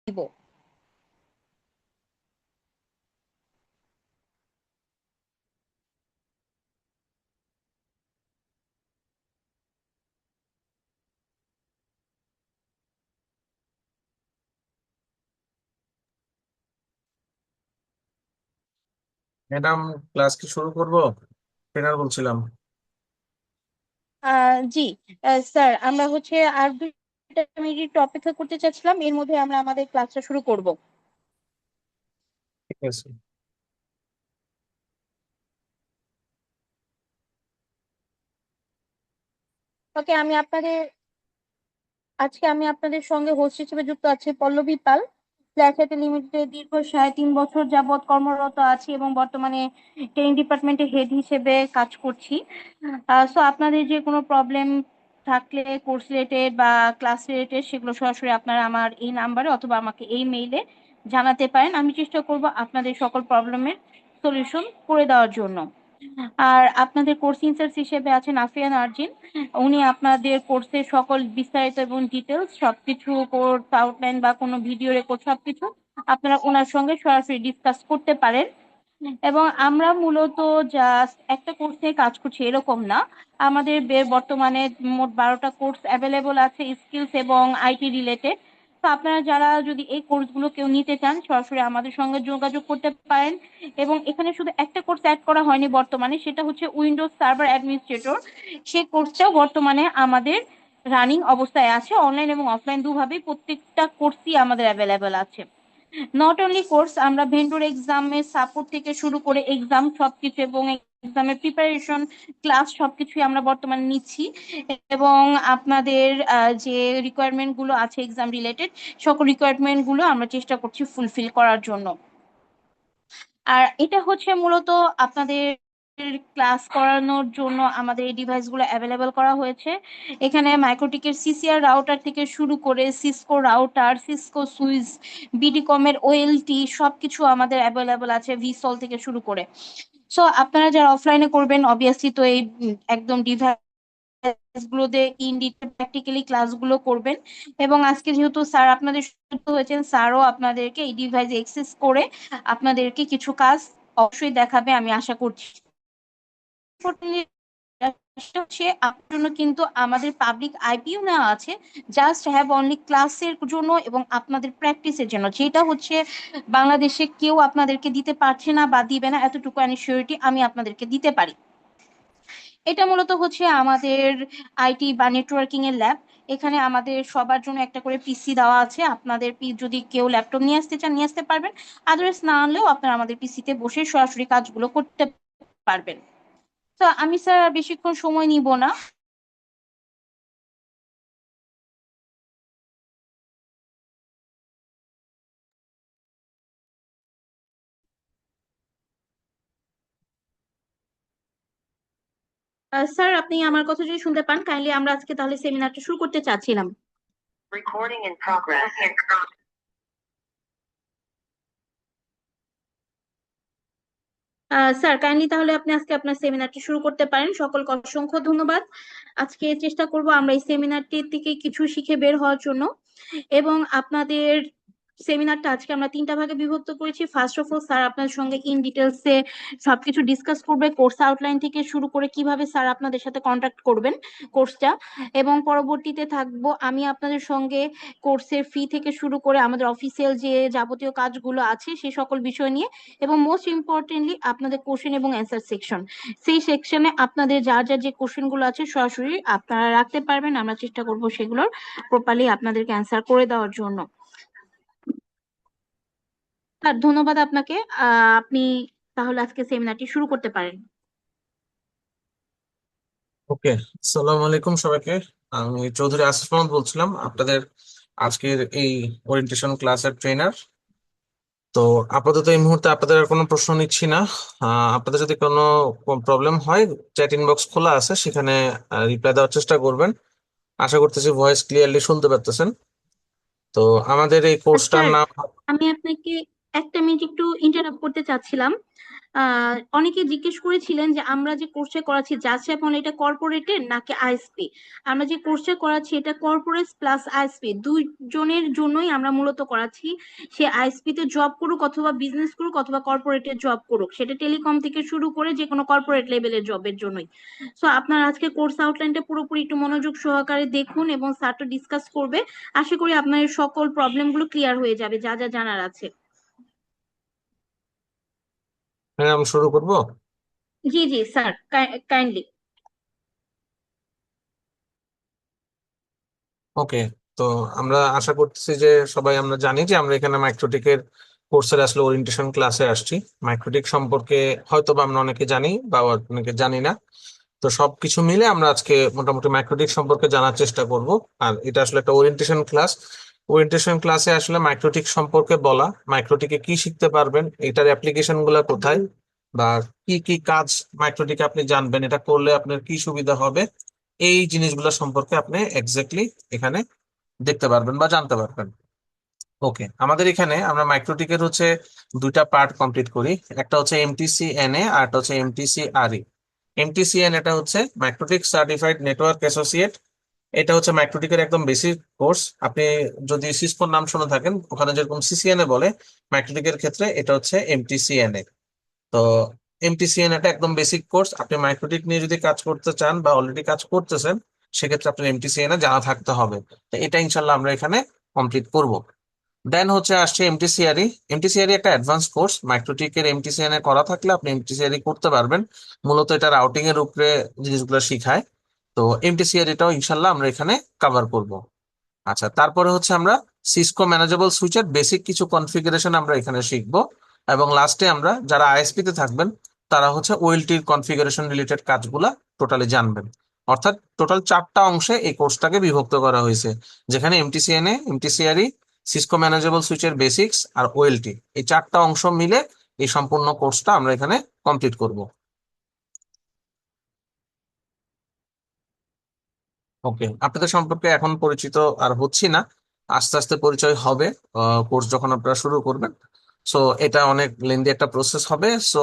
দিব। Madam, class কি শুরু করব? ট্রেনার বলছিলাম। জি স্যার, আমরা আর 2 মিনিট অপেক্ষা করতে চাচ্ছিলাম, এর মধ্যে আমরা আমাদের ক্লাসটা শুরু করব। ঠিক আছে। ওকে, আজকে আমি আপনাদের সঙ্গে হোস্ট হিসেবে যুক্ত আছে পল্লবী পাল। ফ্ল্যাট হাউস লিমিটেড দীর্ঘ 3.5 বছর যাবৎ কর্মরত আছি এবং বর্তমানে ট্রেনিং ডিপার্টমেন্টে হেড হিসেবে কাজ করছি। সো আপনাদের যে কোনো প্রবলেম থাকলে কোর্স রিলেটেড বা ক্লাস রিলেটেড, সেগুলো সরাসরি আপনারা আমার এই নাম্বারে অথবা আমাকে এই মেইলে জানাতে পারেন। আমি চেষ্টা করব আপনাদের সকল প্রবলেমের সলিউশন করে দেওয়ার জন্য। আর আপনাদের কোর্স ইনচার্জ হিসেবে আছেন আফিয়া নার্জিন। উনি আপনাদের কোর্সের সকল বিস্তারিত এবং ডিটেলস সবকিছু, কোর্স আউটলাইন বা কোনো ভিডিও রেকর্ড সবকিছু আপনারা ওনার সঙ্গে সরাসরি ডিসকাস করতে পারেন। এবং আমরা মূলত জাস্ট একটা কোর্স নিয়ে কাজ করছি এরকম না, আমাদের বর্তমানে মোট 12টা কোর্স অ্যাভেলেবল আছে স্কিলস এবং আইটি রিলেটেড। তো আপনারা যারা যদি এই কোর্সগুলো কেউ নিতে চান, সরাসরি আমাদের সঙ্গে যোগাযোগ করতে পারেন। এবং এখানে শুধু একটা কোর্স অ্যাড করা হয়নি বর্তমানে, সেটা হচ্ছে উইন্ডোজ সার্ভার অ্যাডমিনিস্ট্রেটর। সেই কোর্সটাও বর্তমানে আমাদের রানিং অবস্থায় আছে, অনলাইন এবং অফলাইন দুভাবেই প্রত্যেকটা কোর্সই আমাদের অ্যাভেলেবল আছে। নট অনলি কোর্স, আমরা ভেন্ডর এক্সামের সাপোর্ট থেকে শুরু করে এক্সাম সবকিছু এবং এক্সামের প্রিপারেশন, ক্লাস সবকিছুই আমরা বর্তমানে নিচ্ছি। এবং আপনাদের যে রিকোয়ারমেন্ট গুলো আছে এক্সাম রিলেটেড, সকল রিকোয়ারমেন্ট গুলো আমরা চেষ্টা করছি ফুলফিল করার জন্য। আর এটা মূলত আপনাদের ক্লাস করানোর জন্য আমাদের এই ডিভাইস গুলো অ্যাভেলেবল করা হয়েছে। এখানে মাইক্রোটিকের সিসিআর রাউটার থেকে শুরু করে সিসকো রাউটার, সিসকো সুইচ, বিডিকমের ওএলটি সবকিছু আমাদের অ্যাভেলেবল আছে, ভিসল থেকে শুরু করে। সো আপনারা যারা অফলাইনে করবেন অবভিয়াসলি তো এই একদম ডিভাইস গুলোতে ইন ডিটেল প্র্যাকটিক্যালি ক্লাসগুলো করবেন। এবং আজকে যেহেতু স্যার আপনাদের যুক্ত হয়েছেন, স্যারও আপনাদেরকে এই ডিভাইস এক্সেস করে আপনাদেরকে কিছু কাজ অবশ্যই দেখাবে আমি আশা করছি। আপনার জন্য কিন্তু আমাদের পাবলিক আইপিও নেওয়া আছে, জাস্ট হ্যাভ অনলি ক্লাসের জন্য এবং আপনাদের প্র্যাকটিসের জন্য, যেটা বাংলাদেশে কেউ আপনাদেরকে দিতে পারছে না বা দিবে না, এতটুকু অ্যানিশিওরিটি আমি আপনাদেরকে দিতে পারি। এটা মূলত আমাদের আইটি বা নেটওয়ার্কিং এর ল্যাব। এখানে আমাদের সবার জন্য একটা করে পিসি দেওয়া আছে, আপনাদের যদি কেউ ল্যাপটপ নিয়ে আসতে চান নিয়ে আসতে পারবেন, আদারওয়াইজ না আনলেও আপনারা আমাদের পিসিতে বসে সরাসরি কাজগুলো করতে পারবেন। তো আমি স্যার আর বেশিক্ষণ সময় নিব না। স্যার, আপনি আমার কথা যদি শুনতে পান কাইন্ডলি, আমরা আজকে তাহলে সেমিনারটা শুরু করতে চাচ্ছিলাম। Recording in progress. Sir, kindly তাহলে আপনি আজকে আপনার সেমিনারটি শুরু করতে পারেন। সকলকে অসংখ্য ধন্যবাদ। আজকে চেষ্টা করব আমরা এই সেমিনারটির থেকে কিছু শিখে বের হওয়ার জন্য। এবং আপনাদের সেমিনারটা আজকে আমরা 3টা ভাগে বিভক্ত করেছি। ফার্স্ট অফ অল স্যার আপনার সঙ্গে ইন ডিটেলসে সবকিছু ডিসকাস করবে, কোর্স আউটলাইন থেকে শুরু করে কিভাবে স্যার আপনাদের সাথে কন্ট্যাক্ট করবেন কোর্সটা। এবং পরবর্তীতে থাকবো আমি আপনাদের সঙ্গে কোর্সের ফি থেকে শুরু করে আমাদের অফিসিয়াল যে যাবতীয় কাজগুলো আছে সেই সকল বিষয় নিয়ে। এবং মোস্ট ইম্পর্টেন্টলি আপনাদের কোশ্চেন এবং অ্যান্সার সেকশন, সেই সেকশনে আপনাদের যার যার যে কোশ্চেন গুলো আছে সরাসরি আপনারা রাখতে পারবেন, আমরা চেষ্টা করব সেগুলোর প্রপারলি আপনাদেরকে অ্যান্সার করে দেওয়ার জন্য। আর ধন্যবাদ আপনাকে। আপনি তাহলে আজকে সেমিনারটি শুরু করতে পারেন। ওকে। আসসালামু আলাইকুম সবাইকে। আমি চৌধুরী আসিফ মাহমুদ বলছিলাম, আপনাদের আজকের এই ওরিয়েন্টেশন ক্লাসের ট্রেনার। তো আপাতত এই মুহূর্তে আপনাদের আর কোনো প্রশ্ন নিচ্ছি না। আপনাদের যদি কোনো প্রবলেম হয়, চ্যাট ইনবক্স খোলা আছে, সেখানে রিপ্লাই দেওয়ার চেষ্টা করবেন। আশা করতেছি ভয়েস ক্লিয়ারলি শুনতে পারতেছেন। তো আমাদের এই কোর্সটার স্যার, নাম। আমি আপনাকে 1 মিনিট একটু ইন্টারাপ্ট করতে চাচ্ছিলাম। অনেকে জিজ্ঞেস করেছিলেন যে আমরা যে কোর্সে করাচ্ছি জাস্ট এখন এটা কর্পোরেটের নাকি আইএসপি। আমরা যে কোর্সে করাচ্ছি এটা কর্পোরেট প্লাস আইএসপি দুইজনের জন্যই আমরা মূলত করাচ্ছি। সে আইএসপি তে জব করুক অথবা বিজনেস করুক অথবা কর্পোরেটে জব করুক, সেটা টেলিকম থেকে শুরু করে যে কোনো কর্পোরেট লেভেলের জবের জন্যই। সো আপনার আজকে কোর্স আউটলাইনটা পুরোপুরি একটু মনোযোগ সহকারে দেখুন এবং স্যারটা ডিসকাস করবে। আশা করি আপনার এই সকল প্রবলেমগুলো ক্লিয়ার হয়ে যাবে যা যা জানার আছে। হ্যাঁ, আমি শুরু করব। জি জি স্যার, কাইন্ডলি। ওকে। তো আমরা আশা করতেছি যে সবাই আমরা জানি যে আমরা এখানে মাইক্রোটিকের কোর্সের আসলে ওরিয়েন্টেশন ক্লাসে আসছি। মাইক্রোটিক সম্পর্কে হয়তো বা আমরা অনেকে জানি বা অনেকে জানি না। তো সবকিছু মিলে আমরা আজকে মোটামুটি মাইক্রোটিক সম্পর্কে জানার চেষ্টা করব। আর এটা আসলে একটা ওরিয়েন্টেশন ক্লাস। ওরিয়েন্টেশন ক্লাসে আসলে মাইক্রোটিক সম্পর্কে বলা, মাইক্রোটিকে কি শিখতে পারবেন, এটার অ্যাপ্লিকেশন গুলা কোথায়, বা কি কি কাজ মাইক্রোটিকে আপনি জানবেন, এটা করলে আপনার কি সুবিধা হবে, এই জিনিসগুলো সম্পর্কে আপনি এক্স্যাক্টলি এখানে দেখতে পারবেন বা জানতে পারবেন। ওকে, আমাদের এখানে আমরা মাইক্রোটিকের হচ্ছে দুইটা পার্ট কমপ্লিট করি। একটা হচ্ছে এমটিসি এনএ আর একটা হচ্ছে এমটিসি আরই। এমটিসি এন এটা হচ্ছে মাইক্রোটিক সার্টিফাইড নেটওয়ার্ক অ্যাসোসিয়েট। এটা হচ্ছে মাইক্রোটিকের একদম বেসিক কোর্স। আপনি যদি সিসকোর নাম শুনে থাকেন, ওখানে যেরকম সিসিএনএ বলে, মাইক্রোটিকের ক্ষেত্রে এটা হচ্ছে এমটিসিএনএ। তো এমটিসিএন এটা একদম বেসিক কোর্স। আপনি মাইক্রোটিক নিয়ে যদি কাজ করতে চান বা অলরেডি কাজ করতেছেন, সেক্ষেত্রে আপনার এমটিসিএন এ জানা থাকতে হবে। তো এটা ইনশাল্লাহ আমরা এখানে কমপ্লিট করব। দেন হচ্ছে আসছে এমটিসিআরই। এমটিসিআরই একটা অ্যাডভান্স কোর্স। মাইক্রোটিকের এমটিসিএন এ করা থাকলে আপনি এমটিসিআরই করতে পারবেন। মূলত এটা রাউটিং এর উপরে জিনিসগুলো শিখায়। তো এমটিসিআরইটাও ইনশাল্লাহ আমরা এখানে কভার করব। আচ্ছা, তারপরে হচ্ছে আমরা সিসকো ম্যানেজেবল সুইচের বেসিক কিছু কনফিগারেশন আমরা এখানে শিখবো। এবং লাস্টে আমরা যারা আইএসপি তে থাকবেন, তারা হচ্ছে ওএলটির কনফিগারেশন রিলেটেড কাজগুলা টোটালি জানবেন। অর্থাৎ টোটাল 4টা অংশে এই কোর্সটাকে বিভক্ত করা হয়েছে, যেখানে এমটিসিএনএ, এমটিসিআরই, সিসকো ম্যানেজেবল সুইচের বেসিক্স আর ওএলটি, এই 4টা অংশ মিলে এই সম্পূর্ণ কোর্সটা আমরা এখানে কমপ্লিট করব। ওকে, আপনাদের সম্পর্কে এখন পরিচিত আর হচ্ছি না, আস্তে আস্তে পরিচয় হবে কোর্স যখন আপনারা শুরু করবেন। সো এটা অনেক লেন্দি একটা প্রসেস হবে। সো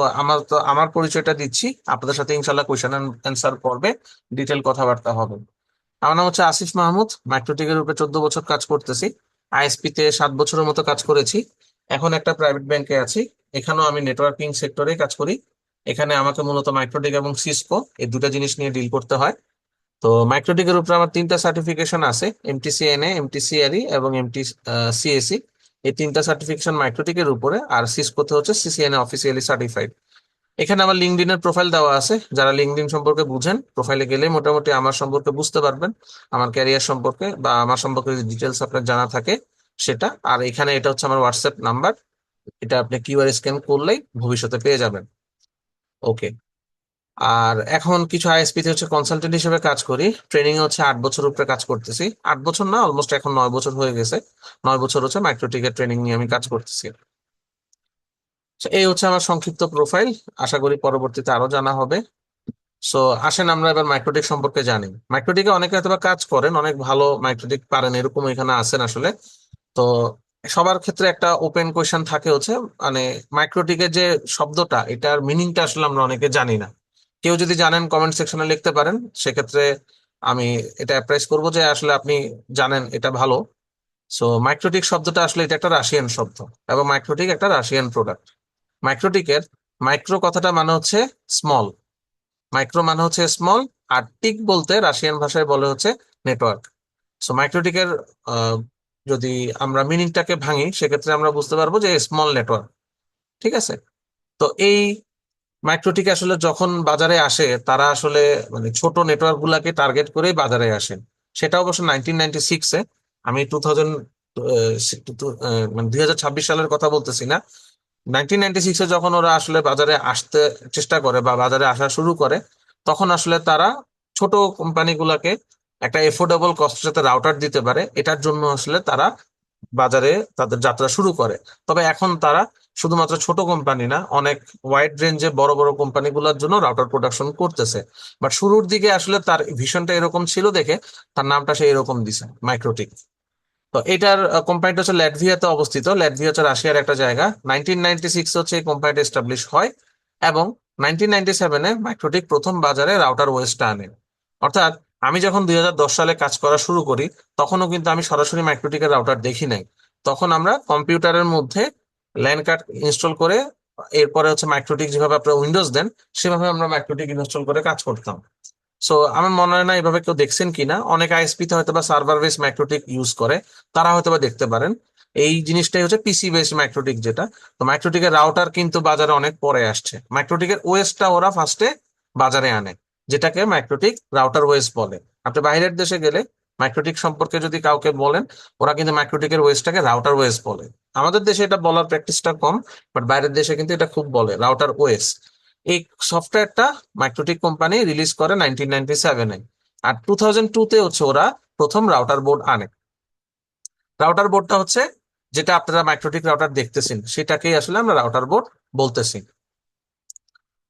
আমার পরিচয়টা দিচ্ছি, আপনাদের সাথে ইনশাল্লাহ কোয়েশ্চেন অ্যান্সার পর্বে ডিটেল কথাবার্তা হবে। আমার নাম হচ্ছে আসিফ মাহমুদ। মাইক্রোটিকের উপরে 14 বছর কাজ করতেছি। আইএসপি তে 7 বছরের মতো কাজ করেছি। এখন একটা প্রাইভেট ব্যাংকে আছি। এখানেও আমি নেটওয়ার্কিং সেক্টরে কাজ করি। এখানে আমাকে মূলত মাইক্রোটিক এবং সিসকো এই দুটা জিনিস নিয়ে ডিল করতে হয়। তো মাইক্রোটিকের উপরে আমার 3টা সার্টিফিকেশন আছে, এমটিসিএনএ, এমটিসিআরই এবং সিএসি। এই 3টা সার্টিফিকেশন মাইক্রোটিকের উপরে, আর সিসকোতে হচ্ছে সিসিএনএ অফিসিয়ালি সার্টিফাইড। এখানে আমার লিঙ্কডইনের প্রোফাইল দেওয়া আছে। যারা লিঙ্কডইন সম্পর্কে বুঝেন, প্রোফাইলে গেলে মোটামুটি আমার সম্পর্কে বুঝতে পারবেন, আমার ক্যারিয়ার সম্পর্কে বা আমার সম্পর্কে যদি ডিটেলস আপনার জানা থাকে সেটা। আর এখানে এটা হচ্ছে আমার হোয়াটসঅ্যাপ নাম্বার, এটা আপনি কিউআর স্ক্যান করলেই ভবিষ্যতে পেয়ে যাবেন। ওকে। আর এখন কিছু আইএসপি তে হচ্ছে কনসালটেন্ট হিসেবে কাজ করি। ট্রেনিং হচ্ছে 8 বছর উপরে কাজ করতেছি। 8 বছর না, অলমোস্ট এখন 9 বছর হয়ে গেছে। 9 বছর হচ্ছে মাইক্রোটিকের ট্রেনিং নিয়ে আমি কাজ করতেছি। So, এই হচ্ছে আমার সংক্ষিপ্ত প্রোফাইল। আশা করি পরবর্তীতে আরো জানা হবে। সো আসেন আমরা এবার মাইক্রোটিক সম্পর্কে জানি। মাইক্রোটিকে অনেকে হয়তো বা কাজ করেন, অনেক ভালো মাইক্রোটিক পারেন, এরকম এখানে আছেন আসলে। তো সবার ক্ষেত্রে একটা ওপেন কোয়েশ্চেন থাকে হচ্ছে, মানে মাইক্রোটিকের যে শব্দটা, এটার মিনিংটা আসলে আমরা অনেকে জানি না। কেউ যদি জানেন কমেন্ট সেকশনে লিখতে পারেন, সেক্ষেত্রে আমি এটা অ্যাপ্রাইজ করবো যে আসলে আপনি জানেন, এটা ভালো। সো মাইক্রোটিক শব্দটা আসলে এটা একটা রাশিয়ান শব্দ, এবং মাইক্রোটিক একটা রাশিয়ান প্রোডাক্ট। মাইক্রোটিকের মাইক্রো কথাটা মানে হচ্ছে স্মল, মাইক্রো মানে হচ্ছে স্মল, আর টিক বলতে রাশিয়ান ভাষায় বলে হচ্ছে নেটওয়ার্ক। সো মাইক্রোটিকের যদি আমরা মিনিংটাকে ভাঙি, সেক্ষেত্রে আমরা বুঝতে পারবো যে স্মল নেটওয়ার্ক। ঠিক আছে। তো এই মাইক্রোটিক আসলে যখন বাজারে আসে, তারা আসলে মানে ছোট নেটওয়ার্ক গুলাকে টার্গেট করেই বাজারে আসেন। সেটা অবশ্য 1996-এ। আমি 2026 সালের কথা বলতেছি না। 1996-এ যখন ওরা আসলে বাজারে আসতে চেষ্টা করে বা বাজারে আসা শুরু করে, তখন আসলে তারা ছোট কোম্পানিগুলোকে একটা এফোর্ডেবল কস্টের সাথে রাউটার দিতে পারে, এটার জন্য আসলে তারা বাজারে তাদের যাত্রা শুরু করে। তবে এখন তারা শুধুমাত্র ছোট কোম্পানি না, অনেক ওয়াইড রেঞ্জে বড় বড় কোম্পানিগুলোর জন্য রাউটার প্রোডাকশন করতেছে। বাট শুরুর দিকে আসলে তার ভিশনটা এরকম ছিল দেখে তার নামটা সে এরকম দিছে, মাইক্রোটিক। তো এটার কোম্পানিটা হচ্ছে ল্যাটভিয়াতে অবস্থিত। ল্যাটভিয়া হচ্ছে রাশিয়ার একটা জায়গা। 1996 হচ্ছে এই কোম্পানিটা এস্টাবলিশ হয়। এবং 1997-এ মাইক্রোটিক প্রথম বাজারে রাউটার ওএসটা আনে। অর্থাৎ আমি যখন 2010 সালে কাজ করা শুরু করি তখনও কিন্তু আমি সরাসরি মাইক্রোটিকের রাউটার দেখি নাই। তখন আমরা কম্পিউটারের মধ্যে ল্যান কার্ড ইনস্টল করে, এরপরে হচ্ছে মাইক্রোটিক যেভাবে আপনারা উইন্ডোজ দেন সেভাবে আমরা মাইক্রোটিক ইনস্টল করে কাজ করতাম। সো আমার মনে হয় না এভাবে কেউ দেখছেন কিনা। অনেক আইএসপি তে হয়তো বা সার্ভার বেস মাইক্রোটিক ইউজ করে, তারা হয়তো বা দেখতে পারেন। এই জিনিসটাই হচ্ছে পিসি বেস মাইক্রোটিক যেটা। তো মাইক্রোটিকের রাউটার কিন্তু বাজারে অনেক পরে আসছে। মাইক্রোটিকের ওএসটা ওরা ফার্স্টে বাজারে আনে, যেটাকে মাইক্রোটিক রাউটার ওএস বলে। আপনি বাইরের দেশে গেলে মাইক্রোটিক সম্পর্কে যদি কাউকে বলেন, ওরা কিন্তু মাইক্রোটিকের ওএসটাকে রাউটার ওএস বলে। আমাদের দেশে এটা বলার প্র্যাকটিসটা কম, বাট বাইরের দেশে কিন্তু এটা খুব বলে, রাউটার ওএস। এই সফটওয়্যারটা মাইক্রোটিক কোম্পানি রিলিজ করে 1997-এ। আর 2002-তে হচ্ছে ওরা প্রথম রাউটার বোর্ড আনে। রাউটার বোর্ডটা হচ্ছে যেটা আপনারা মাইক্রোটিক রাউটার দেখতেছেন সেটাকেই আসলে আমরা রাউটার বোর্ড বলতেছি।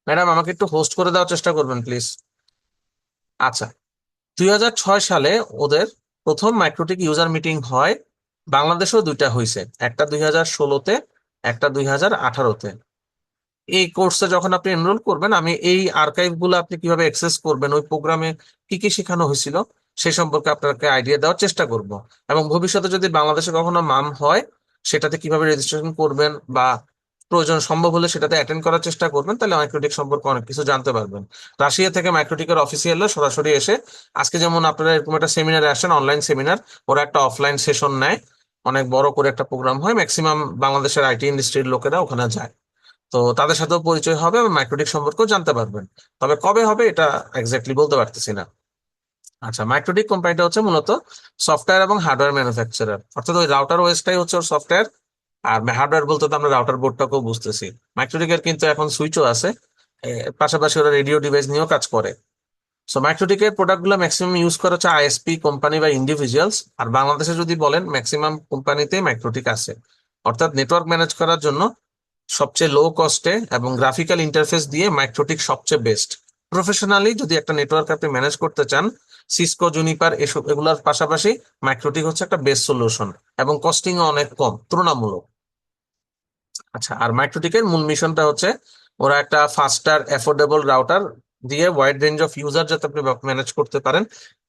ম্যাডাম আমাকে একটু হোস্ট করে দেওয়ার চেষ্টা করবেন প্লিজ। আচ্ছা, 2006 সালে ওদের প্রথম মাইক্রোটিক ইউজার মিটিং হয়। বাংলাদেশেও দুইটা হয়েছে, একটা 2016-তে, একটা 2018-তে। এই কোর্সে যখন আপনি এনরোল করবেন, আমি এই আর্কাইভ গুলো আপনি কিভাবে অ্যাক্সেস করবেন, ওই প্রোগ্রামে কি কি শেখানো হয়েছিল সে সম্পর্কে আপনাকে আইডিয়া দেওয়ার চেষ্টা করব। এবং ভবিষ্যতে যদি বাংলাদেশে কখনো মাম হয় সেটাতে কিভাবে রেজিস্ট্রেশন করবেন বা প্রয়োজন সম্ভব হলে সেটাতে অ্যাটেন্ড করার চেষ্টা করবেন, তাহলে মাইক্রোটিক সম্পর্কে অনেক কিছু জানতে পারবেন। রাশিয়া থেকে মাইক্রোটিকের অফিসিয়ালরা সরাসরি এসে, আজকে যেমন আপনারা এরকম একটা সেমিনারে আসেন, অনলাইন সেমিনার, ওরা একটা অফলাইন সেশন নেয়, অনেক বড় করে একটা প্রোগ্রাম হয়, ম্যাক্সিমাম বাংলাদেশের আইটি ইন্ডাস্ট্রির লোকেরা ওখানে যায়। তো তাদের সাথেও পরিচয় হবে এবং মাইক্রোটিক সম্পর্কেও জানতে পারবেন। তবে কবে হবে এটা এক্স্যাক্টলি বলতে পারতেছি না। আচ্ছা, মাইক্রোটিক কোম্পানিটা হচ্ছে মূলত সফটওয়্যার এবং হার্ডওয়্যার ম্যানুফ্যাকচারার, অর্থাৎ ওই রাউটার ওএসটাই হচ্ছে ওর সফটওয়্যার। আর হার্ডওয়্যার বলতে তো আমরা রাউটার বোর্ডটাকেও বুঝতেছি। মাইক্রোটিকের কিন্তু এখন সুইচও আছে, পাশাপাশি ওরা রেডিও ডিভাইস নিয়েও কাজ করে। সো মাইক্রোটিকের প্রোডাক্টগুলো ম্যাক্সিমাম ইউজ করা হচ্ছে আইএসপি কোম্পানি বা ইন্ডিভিজুয়ালস। আর বাংলাদেশে যদি বলেন, ম্যাক্সিমাম কোম্পানিতে মাইক্রোটিক আছে। অর্থাৎ নেটওয়ার্ক ম্যানেজ করার জন্য সবচেয়ে লো কস্টে এবং গ্রাফিক্যাল ইন্টারফেস দিয়ে মাইক্রোটিক সবচেয়ে বেস্ট। প্রফেশনালি যদি একটা নেটওয়ার্ক আপনি ম্যানেজ করতে চান, সিসকো, জুনিপার এসব এগুলোর পাশাপাশি মাইক্রোটিক হচ্ছে একটা বেস্ট সলিউশন, এবং কস্টিং অনেক কম তুলনামূলক। আচ্ছা, আর মাইক্রোটিকের মূল মিশনটা হচ্ছে ওরা একটা ফাস্টার অ্যাফোর্ডেবল রাউটার দিয়ে ওয়াইড রেঞ্জ অফ ইউজার যাতে আপনি ম্যানেজ করতে পারেন,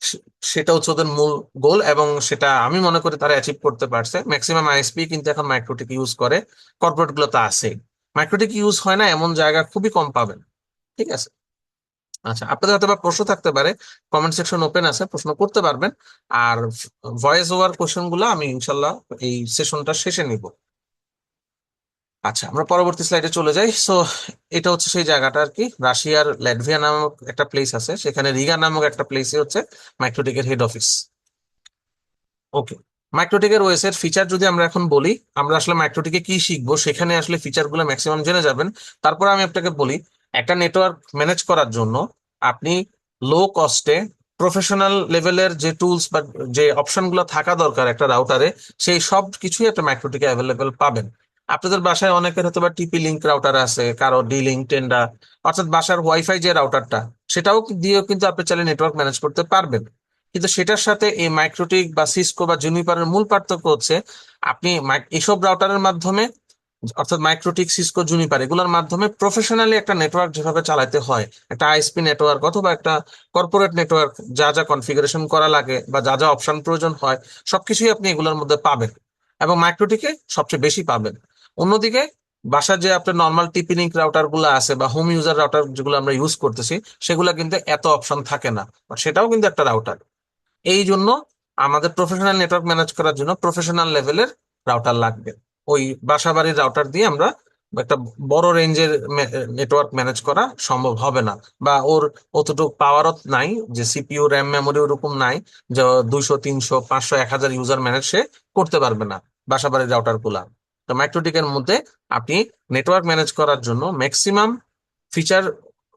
সে- সেটা হচ্ছে ওদের মূল গোল। এবং সেটা আমি মনে করি তারা অ্যাচিভ করতে পারছে। ম্যাক্সিমাম আইএসপি কিন্তু এখন মাইক্রোটিক ইউজ করে, কর্পোরেট গুলো তো আছে। মাইক্রোটিক ইউজ হয় না এমন জায়গা খুবই কম পাবেন। ঠিক আছে। আচ্ছা, আপনাদের হয়তো বা প্রশ্ন থাকতে পারে, কমেন্ট সেকশন ওপেন আছে, প্রশ্ন করতে পারবেন। আর ভয়েস ওভার কোশ্চেন গুলো আমি ইনশাল্লাহ এই সেশনটা শেষে নিব। আচ্ছা, আমরা পরবর্তী স্লাইডে চলে যাই। সো এটা হচ্ছে সেই জায়গাটা আর কি, রাশিয়ার ল্যাটভিয়া নামক একটা প্লেস আছে, সেখানে রিগা নামক একটা প্লেসে হচ্ছে মাইক্রোটিকের হেড অফিস। ওকে, মাইক্রোটিকের ওএস এর ফিচার যদি আমরা এখন বলি, আমরা আসলে মাইক্রোটিকে কি শিখবো, সেখানে আসলে ফিচার গুলো ম্যাক্সিমাম জেনে যাবেন। তারপর আমি আপনাকে বলি, একটা নেটওয়ার্ক ম্যানেজ করার জন্য আপনি লো কস্টে প্রফেশনাল লেভেলের যে টুলস বা যে অপশন গুলো থাকা দরকার একটা রাউটারে, সেই সব কিছুই একটা মাইক্রোটিকে অ্যাভেলেবেল পাবেন। আপনাদের বাসায় অনেকের হয়তো বা টিপি লিঙ্ক রাউটার আছে, কারো ডি লিঙ্ক, টেন্ডা, অর্থাৎ বাসার ওয়াইফাই যে রাউটারটা, সেটাও দিয়েও কিন্তু আপনি চাইলে নেটওয়ার্ক ম্যানেজ করতে পারবেন। কিন্তু সেটার সাথে এই মাইক্রোটিক বা সিসকো বা জুনিপারের মূল পার্থক্য হচ্ছে, আপনি এসব রাউটারের মাধ্যমে, অর্থাৎ মাইক্রোটিক, সিসকো, জুনিপার এগুলোর মাধ্যমে প্রফেশনালি একটা নেটওয়ার্ক যেভাবে চালাতে হয়, একটা আইএসপি নেটওয়ার্ক অথবা একটা কর্পোরেট নেটওয়ার্ক, যা যা কনফিগারেশন করা লাগে বা যা যা অপশন প্রয়োজন হয়, সবকিছুই আপনি এগুলোর মধ্যে পাবেন, এবং মাইক্রোটিকে সবচেয়ে বেশি পাবেন। অন্যদিকে বাসার যে আপনার নর্মাল টিপি লিঙ্ক রাউটার গুলো আছে বা হোম ইউজার রাউটার যেগুলো আমরা ইউজ করতেছি, সেগুলো কিন্তু এত অপশন থাকে না, But সেটাও কিন্তু একটা রাউটার। এই জন্য আমাদের প্রফেশনাল নেটওয়ার্ক ম্যানেজ করার জন্য প্রফেশনাল লেভেলের রাউটার লাগবে। ওই বাসাবাড়ির রাউটার দিয়ে আমরা একটা বড় রেঞ্জের নেটওয়ার্ক ম্যানেজ করা সম্ভব হবে না, বা ওর অতটুকু পাওয়ারও নাই, যে সিপিইউ, র্যাম, মেমোরি ওরকম নাই যে 200, 300, 500, 1000 ইউজার ম্যানেজ সে করতে পারবে না বাসাবাড়ির রাউটার গুলা। তো মাইক্রোটিকের মধ্যে আপনি নেটওয়ার্ক ম্যানেজ করার জন্য ম্যাক্সিমাম ফিচার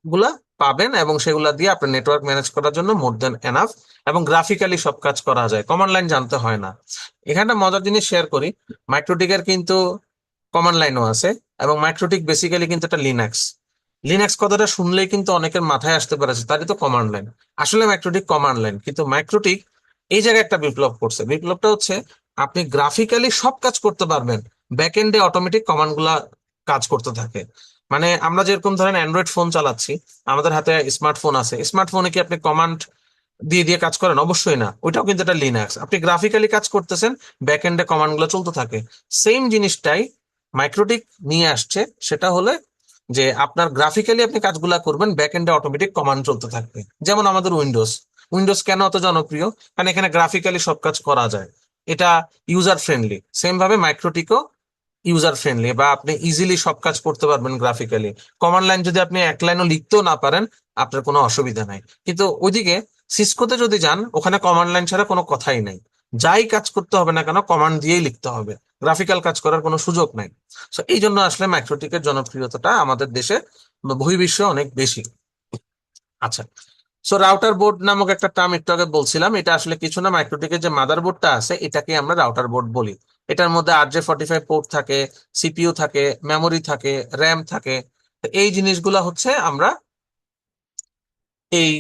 গুলা পাবেন, এবং সেগুলা দিয়ে আপনার নেটওয়ার্ক ম্যানেজ করার জন্য মোর দেন এনাফ। এবং গ্রাফিক্যালি সব কাজ করা যায়, কমান্ড লাইন জানতে হয় না। এখানে একটা মজার জিনিস শেয়ার করি, মাইক্রোটিকের কিন্তু কমান্ড লাইনও আছে, এবং মাইক্রোটিক বেসিক্যালি কিন্তু একটা লিনাক্স। লিনাক্স কথাটা শুনলেই কিন্তু অনেকের মাথায় আসতে পারে যে তারই তো কমান্ড লাইন। আসলে মাইক্রোটিক কমান্ড লাইন, কিন্তু মাইক্রোটিক এই জায়গায় একটা বিপ্লব করছে। বিপ্লবটা হচ্ছে আপনি গ্রাফিক্যালি সব কাজ করতে পারবেন, ব্যাক এন্ডে অটোমেটিক কমান্ড গুলা কাজ করতে থাকে। মানে আমরা যেরকম ধরেন অ্যান্ড্রয়েড ফোন চালাচ্ছি, আমাদের হাতে স্মার্টফোন আছে, স্মার্টফোনে কি আপনি কমান্ড দিয়ে দিয়ে কাজ করেন? অবশ্যই না, ওইটাও কিন্তু একটা লিনাক্স। আপনি গ্রাফিক্যালি কাজ করতেছেন, ব্যাক এন্ডে কমান্ড গুলো চলতে থাকে। সেম জিনিসটাই মাইক্রোটিক নিয়ে আসছে, সেটা হলে যে আপনার গ্রাফিক্যালি আপনি কাজগুলা করবেন, ব্যাক এন্ডে অটোমেটিক কমান্ড চলতে থাকবে। যেমন আমাদের উইন্ডোজ, উইন্ডোজ কেন অত জনপ্রিয়? কারণ এখানে গ্রাফিক্যালি সব কাজ করা যায়, এটা ইউজার ফ্রেন্ডলি। সেম ভাবে মাইক্রোটিকও ইউজার ফ্রেন্ডলি, বা আপনি ইজিলি সব কাজ করতে পারবেন গ্রাফিক্যালি। কমান্ড লাইন যদি আপনি এক লাইনও লিখতেও না পারেন, আপনার কোনো অসুবিধা নাই। কিন্তু ওইদিকে সিসকোতে যদি যান, ওখানে কমান্ড লাইন ছাড়া কোনো কথাই নাই। যাই কাজ করতে হবে না কেন, কমান্ড দিয়েই লিখতে হবে, গ্রাফিক্যাল কাজ করার কোনো সুযোগ নাই। তো এই জন্য আসলে মাইক্রোটিকের জনপ্রিয়তাটা আমাদের দেশে বা বহির্বিশ্বে অনেক বেশি। আচ্ছা, সো রাউটার বোর্ড নামক একটা টার্ম একটু আগে বলছিলাম, এটা আসলে কিছু না, মাইক্রোটিকের যে মাদার বোর্ডটা আছে এটাকে আমরা রাউটার বোর্ড বলি। এটার মধ্যে RJ45 পোর্ট থাকে, সিপিইউ থাকে, মেমোরি থাকে, র্যাম থাকে। তো এই জিনিসগুলা হচ্ছে আমরা এই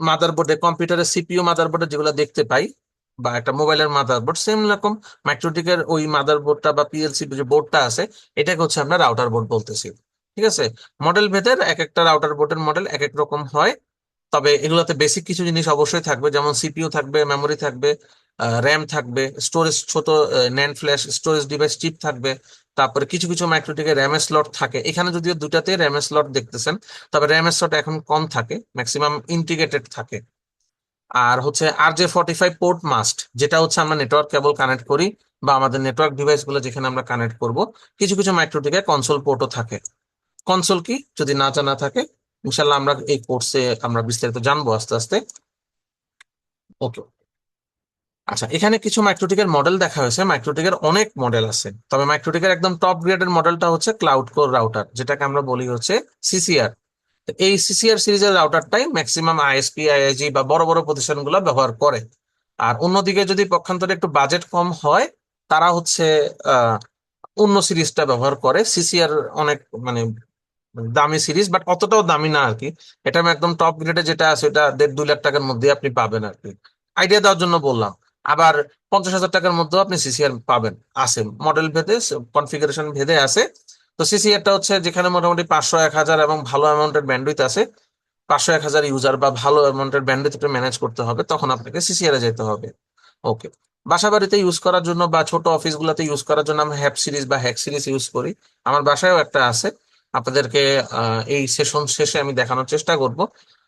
মাদারবোর্ডে, কম্পিউটারের সিপিইউ মাদারবোর্ডে যেগুলো দেখতে পাই, বা একটা মোবাইলের মাদারবোর্ড, সেম রকম মাইক্রোটিকের ওই মাদারবোর্ডটা বা পিএলসি যে বোর্ডটা আছে, এটাকে হচ্ছে আমরা রাউটার বোর্ড বলতেছি। ঠিক আছে? মডেল ভেদের এক একটা রাউটার বোর্ডের মডেল এক এক রকম হয়। তবে এগুলোতে বেসিক কিছু জিনিস অবশ্যই থাকবে, যেমন সিপিইউ থাকবে, মেমোরি থাকবে, র্যাম থাকবে, স্টোরেজ, ছোট NAND flash storage device chip থাকবে। তারপরে কিছু কিছু মাইক্রোটিকে র্যামের স্লট থাকে, এখানে যদিও দুটাতে র্যামের স্লট দেখতেছেন, তবে র্যামের স্লট এখন কম থাকে, ম্যাক্সিমাম ইন্টিগ্রেটেড থাকে। আর হচ্ছে RJ45 পোর্ট মাস্ট, যেটা হচ্ছে আমরা নেটওয়ার্ক কেবল কানেক্ট করি বা আমাদের নেটওয়ার্ক ডিভাইস গুলো যেখানে আমরা কানেক্ট করব। কিছু কিছু মাইক্রোটিকে কনসোল পোর্টও থাকে। কনসোল কি যদি না জানা থাকে, ইনশাল্লাহ আমরা এই কোর্সে আমরা বিস্তারিত জানবো আস্তে আস্তে। ওকে। আচ্ছা, এখানে কিছু মাইক্রোটিকের মডেল দেখা হয়েছে, মাইক্রোটিকের অনেক মডেল আছে, তবে মাইক্রোটিকের একদম টপ গ্রেডের মডেলটা হচ্ছে ক্লাউড কোর রাউটার, যেটাকে আমরা বলি হচ্ছে CCR। এই CCR সিরিজের রাউটারটাই ম্যাক্সিমাম ISP IIG বা বড় বড় প্রতিষ্ঠানগুলো ব্যবহার করে। আর অন্যদিকে যদি পক্ষান্তরে একটু বাজেট কম হয়, তারা হচ্ছে আহ অন্য সিরিজটা ব্যবহার করে। CCR অনেক মানে দামি সিরিজ, বাট অতটাও দামি না আর কি। এটা আমি একদম টপ গ্রেডে যেটা আছে, এটা 1.5-2 লাখ টাকার মধ্যে আপনি পাবেন আর কি, আইডিয়া দেওয়ার জন্য বললাম। আবার 50,000 টাকার মধ্যেও আপনি CCR পাবেন, আছে মডেল ভেদে, কনফিগারেশন ভেদে আছে। তো CCRটা হচ্ছে যেখানে মোটামুটি 500-1000 এবং ভালো অ্যামাউন্টের ব্যান্ডউইথ আছে, 500-1000 ইউজার বা ভালো অ্যামাউন্টের ব্যান্ডউইথ ম্যানেজ করতে হবে, তখন আপনাকে CCR এ যেতে হবে। ওকে। বাসা বাড়িতে ইউজ করার জন্য বা ছোট অফিস গুলাতে ইউজ করার জন্য আমরা হ্যাপ সিরিজ বা হ্যাক সিরিজ ইউজ করি। আমার বাসায়ও একটা আছে, আপনাদেরকে এই সেশন শেষে আমি দেখানোর চেষ্টা করব।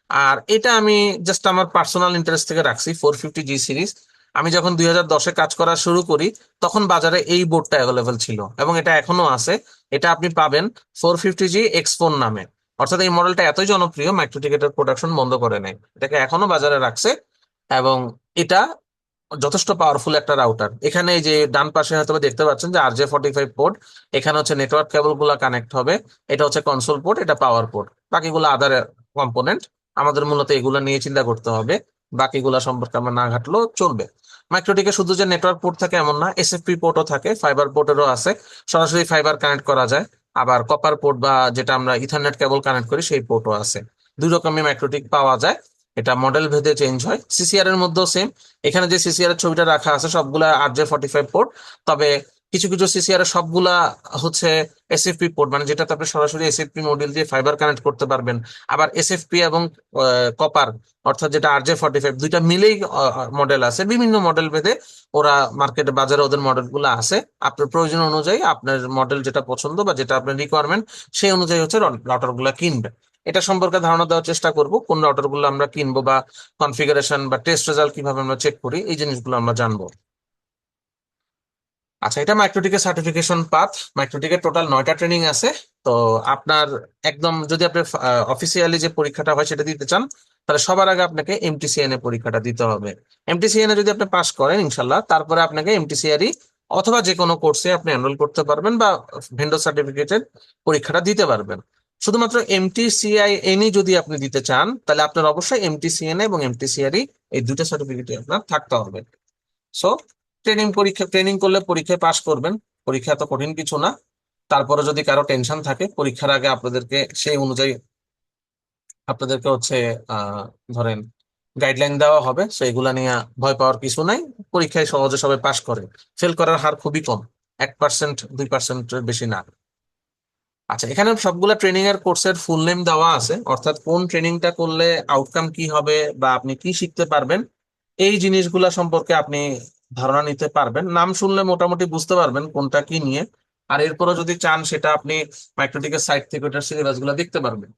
আর এটা আমি জাস্ট আমার পার্সোনাল ইন্টারেস্ট থেকে রাখছি, 450G সিরিজ। আমি যখন 2010-এ কাজ করা শুরু করি, তখন বাজারে এই বোর্ডটা অ্যাভেলেবেল ছিল এবং এটা এখনো আছে। এটা আপনি পাবেন 450G X4 নামে। অর্থাৎ এই মডেলটা এতই জনপ্রিয়, মাইক্রোটিকেটের প্রোডাকশন বন্ধ করে নাই, এটাকে এখনো বাজারে রাখছে। এবং এটা যথেষ্ট পাওয়ারফুল একটা রাউটার। এখানে এই যে ডান পাশে হয়তো বা দেখতে পাচ্ছেন যে RJ45 পোর্ট, এখানে হচ্ছে নেটওয়ার্ক কেবল গুলা কানেক্ট হবে, এটা হচ্ছে কনসোল পোর্ট, এটা পাওয়ার পোর্ট, বাকিগুলো আদার কম্পোনেন্ট। আমাদের মূলত এগুলো নিয়ে চিন্তা করতে হবে, বাকিগুলা সম্পর্কে আমরা না ঘাটলেও চলবে। মাইক্রোটিকে শুধু যে নেটওয়ার্ক পোর্ট থাকে এমন না, SFP পোর্টও থাকে, ফাইবার পোর্টেরও আছে, সরাসরি ফাইবার কানেক্ট করা যায়। আবার কপার পোর্ট বা যেটা আমরা ইথারনেট কেবল কানেক্ট করি সেই পোর্টও আছে। দুই রকমই মাইক্রোটিক পাওয়া যায়, এটা মডেল ভেদে চেঞ্জ হয়। CCR এর মধ্যেও সেম। এখানে যে CCR এর ছবিটা রাখা আছে সবগুলা RJ45 পোর্ট, তবে কিছু কিছু CCR এর সবগুলা হচ্ছে SFP পোর্ট, মানে যেটাতে আপনি সরাসরি SFP মডিউল দিয়ে ফাইবার কানেক্ট করতে পারবেন। আবার SFP এবং কপার, অর্থাৎ যেটা RJ45, দুইটা মিলেই মডেল আছে, বিভিন্ন মডেল ভেদে ওরা মার্কেটে বাজারে ওদের মডেল গুলো আছে। আপনার প্রয়োজন অনুযায়ী আপনার মডেল যেটা পছন্দ বা যেটা আপনার রিকোয়ারমেন্ট, সেই অনুযায়ী হচ্ছে রাউটার গুলা কিনবেন। এটা সম্পর্কে ধারণা দেওয়ার চেষ্টা করব, কোন রাউটার গুলো আমরা কিনবো বা কনফিগারেশন বা টেস্ট রেজাল্ট কিভাবে আমরা চেক করি, এই জিনিসগুলো আমরা জানবো। আচ্ছা, এটা মাইক্রোটিকের সার্টিফিকেশন পাথ। মাইক্রোটিকের টোটাল 9টা ট্রেনিং আছে। তো আপনার একদম যদি আপনি অফিসিয়ালি যে পরীক্ষাটা হয় সেটা দিতে চান, তাহলে সবার আগে আপনাকে MTCN এ পরীক্ষাটা দিতে হবে। MTCN এ যদি আপনি পাস করেন ইনশাল্লাহ, তারপরে আপনাকে MTCRE অথবা যে কোনো কোর্সে আপনি এনরোল করতে পারবেন বা ভেন্ডর সার্টিফিকেটের পরীক্ষাটা দিতে পারবেন। শুধুমাত্র MTCINE যদি আপনি দিতে চান, তাহলে আপনার অবশ্যই MTCN এবং MTCRE এই দুইটা সার্টিফিকেট আপনার থাকতে হবে। সো ট্রেনিং করলে পরীক্ষায় পাশ করবেন, পরীক্ষা এত কঠিন কিছু না। তারপরে যদি কারো টেনশন থাকে, পরীক্ষার আগে আপনাদেরকে সেই অনুযায়ী আপনাদেরকে হচ্ছে আহ ধরেন গাইডলাইন দেওয়া হবে, সো এগুলা নিয়ে ভয় পাওয়ার কিছু নাই। পরীক্ষায় সহজে সবাই পাশ করে, ফেল করার হার খুবই কম, 1%-2%-এর বেশি না। আচ্ছা, এখানে সবগুলা ট্রেনিং এর কোর্সের ফুল নেম দেওয়া আছে, অর্থাৎ কোন ট্রেনিংটা করলে আউটকাম কি হবে বা আপনি কি শিখতে পারবেন এই জিনিসগুলা সম্পর্কে আপনি ধারণা নিতে পারবেন। নাম শুনলে মোটামুটি বুঝতে পারবেন কোনটা কি নিয়ে। আর এরপরও যদি চান সেটা আপনি মাইক্রোটিকের সাইট থেকে ওটার সিলেবাস গুলা দেখতে পারবেন।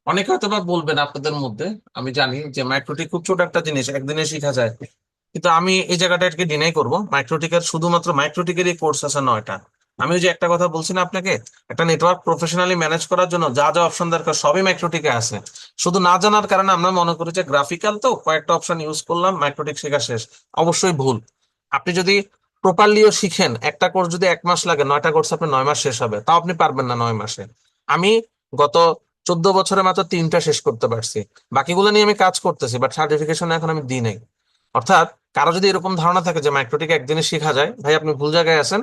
অনেকে হয়তো বা বলবেন আপনাদের মধ্যে, আমি জানি যে মাইক্রোটিক খুব ছোট একটা জিনিস, একদিনে শেখা যায়, কিন্তু আমি এই জায়গাটাকে ডিনাই করবো। মাইক্রোটিকের শুধুমাত্র মাইক্রোটিকেরই কোর্স আছে 9টা। আমি ওই যে একটা কথা বলছি না আপনাকে, একটা নেটওয়ার্ক প্রফেশনালি ম্যানেজ করার জন্য যা যা অপশন দরকার সবই মাইক্রোটিকে আছে। শুধু না জানার কারণে আমরা মনে করি যে গ্রাফিক্যাল তো কয়েকটা অপশন ইউজ করলাম, মাইক্রোটিক শেখা শেষ। অবশ্যই ভুল। আপনি যদি প্রপারলিও শিখেন, একটা কোর্স যদি 1 মাস লাগে, 9টা কোর্স আপনি 9 মাস শেষ হবে, তাও আপনি পারবেন না 9 মাসে। আমি গত 14 বছরে মাত্র 3টা শেষ করতে পারছি। বাকিগুলো নিয়ে আমি কাজ করতেছি, বাট সার্টিফিকেশন এখন আমি দিই নাই। অর্থাৎ কারো যদি এরকম ধারণা থাকে যে মাইক্রোটিক একদিনে শেখা যায়, ভাই আপনি ভুল জায়গায় আছেন।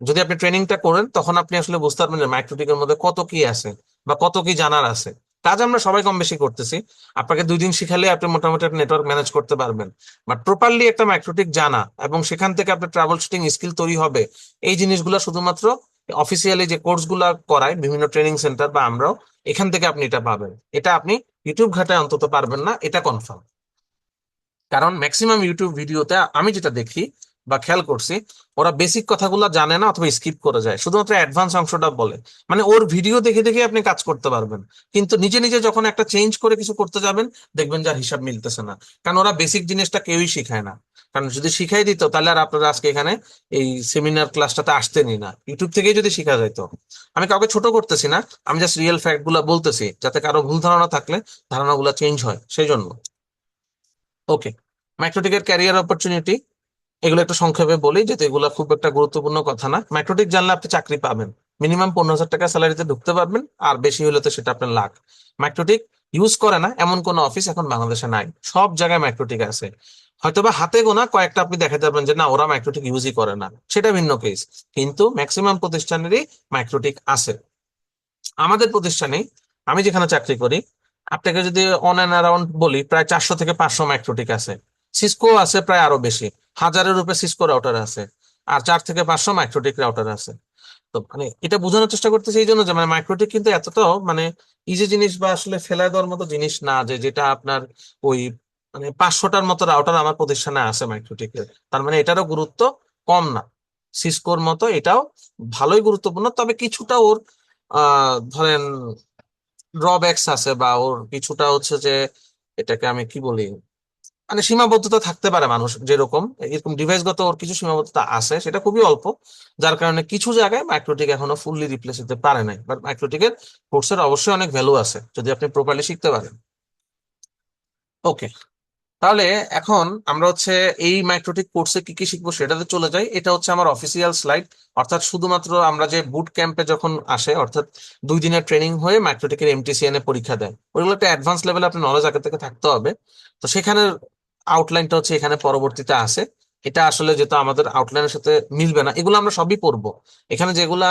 যদি আপনি ট্রেনিংটা করেন তখন আপনি আসলে বুঝতে পারবেন যে মাইক্রোটিকের মধ্যে কত কি আছে বা কত কি জানার আছে। কাজ আমরা সবাই কম বেশি করতেছি। আপনাকে 2 দিন শিখালে আপনি মোটামুটি একটা নেটওয়ার্ক ম্যানেজ করতে পারবেন। বাট প্রপারলি একটা মাইক্রোটিক জানা এবং সেখান থেকে আপনার ট্রাভেল শুটিং স্কিল তৈরি হবে, এই জিনিসগুলো শুধুমাত্র অফিসিয়ালি যে কোর্স গুলা করায় বিভিন্ন ট্রেনিং সেন্টার বা আমরাও, এখান থেকে আপনি এটা পাবেন। এটা আপনি ইউটিউব ঘাটায় অন্তত পারবেন না, এটা কনফার্ম। কারণ ম্যাক্সিমাম ইউটিউব ভিডিওতে আমি যেটা দেখি বা খেয়াল করছি, ওরা বেসিক কথাগুলো জানে না অথবা স্কিপ করে যায়, শুধুমাত্র অ্যাডভান্স অংশটা বলে। মানে ওর ভিডিও দেখে দেখে আপনি কাজ করতে পারবেন, কিন্তু নিজে নিজে যখন একটা চেঞ্জ করে কিছু করতে যাবেন, দেখবেন যার হিসাব মিলতেছে না। কারণ ওরা বেসিক জিনিসটা কেউই শিখায় না। কারণ যদি শিখাই দিত তাহলে আর আপনারা আজকে এখানে এই সেমিনার ক্লাসটাতে আসতেনই না, ইউটিউব থেকেই যদি শিখা যাইতো। আমি কাউকে ছোট করতেছি না, আমি জাস্ট রিয়েল ফ্যাক্ট গুলা বলতেছি, যাতে কারো ভুল ধারণা থাকলে ধারণাগুলো চেঞ্জ হয় সেই জন্য। ওকে, মাইক্রোটিকের ক্যারিয়ার অপরচুনিটি এগুলো একটু সংক্ষেপে বলি, যেহেতু এগুলো খুব একটা গুরুত্বপূর্ণ কথা না। মাইক্রোটিক জানলে আপনি চাকরি পাবেন, মিনিমাম 15,000 টাকা স্যালারিতে ঢুকতে পারবেন, আর বেশি হলে তো সেটা আপনার লাখ। মাইক্রোটিক ইউজ করে না এমন কোন অফিস এখন বাংলাদেশে নাই, সব জায়গায় মাইক্রোটিক আছে। হয়তোবা হাতে গোনা কয়েকটা আপনি দেখাতে পারবেন যে না ওরা মাইক্রোটিক ইউজই করে না, সেটা ভিন্ন কেস, কিন্তু ম্যাক্সিমাম প্রতিষ্ঠানেরই মাইক্রোটিক আছে। আমাদের প্রতিষ্ঠানে, আমি যেখানে চাকরি করি, আপনাকে যদি অন অ্যান্ড অ্যারাউন্ড বলি, প্রায় 400 থেকে 500 মাইক্রোটিক আছে। সিসকো আছে প্রায় আরো বেশি, 1000-এর উপরে সিসকো রাউটার আছে। আর 4 থেকে 500 মাইক্রোটিক রাউটার আছে। তো মানে এটা বোঝানোর চেষ্টা করতেছি এই জন্য যে মানে মাইক্রোটিক কিন্তু এতটাও মানে ইজি জিনিস বা আসলে ফেলায় দেওয়ার মতো জিনিস না, যে যেটা আপনার ওই মানে 500টার মতো রাউটার আমার প্রতিষ্ঠানে আছে মাইক্রোটিকের, তার মানে এটারও গুরুত্ব কম না। সিসকোর মতো এটাও ভালোই গুরুত্বপূর্ণ, তবে কিছুটা ওর ধরেন ড্রব্যাকস আছে, বা ওর কিছুটা হচ্ছে যে, এটাকে আমি কি বলি, মানে সীমাবদ্ধতা থাকতে পারে। মানুষ যেরকম এরকম ডিভাইসগত ওর কিছু সীমাবদ্ধতা আছে, সেটা খুবই অল্প, যার কারণে কিছু জায়গায় মাইক্রোটিক এখনো ফুললি রিপ্লেস হতে পারে নাই। বাট মাইক্রোটিকের কোর্সের অবশ্যই অনেক ভ্যালু আছে যদি আপনি প্রপারলি শিখতে পারেন। ওকে, তাহলে এখন আমরা হচ্ছে এই মাইক্রোটিক কোর্সে কি কি শিখবো সেটাতে চলে যাই। এটা হচ্ছে আমার অফিসিয়াল স্লাইড। অর্থাৎ শুধুমাত্র আমরা যে বুট ক্যাম্পে যখন আসে, অর্থাৎ 2 দিনের ট্রেনিং হয়ে মাইক্রোটিকের এমটিসিএন এ পরীক্ষা দেয়, ওইগুলো একটা অ্যাডভান্স লেভেলে আপনার নলেজ আগে থেকে থাকতে হবে। তো সেখানের আউটলাইনটা হচ্ছে এখানে পরবর্তীতে আসে। এটা আসলে যেহেতু আমাদের আউটলাইনের সাথে মিলবে না, এগুলো আমরা সবই পড়বো। এখানে যেগুলা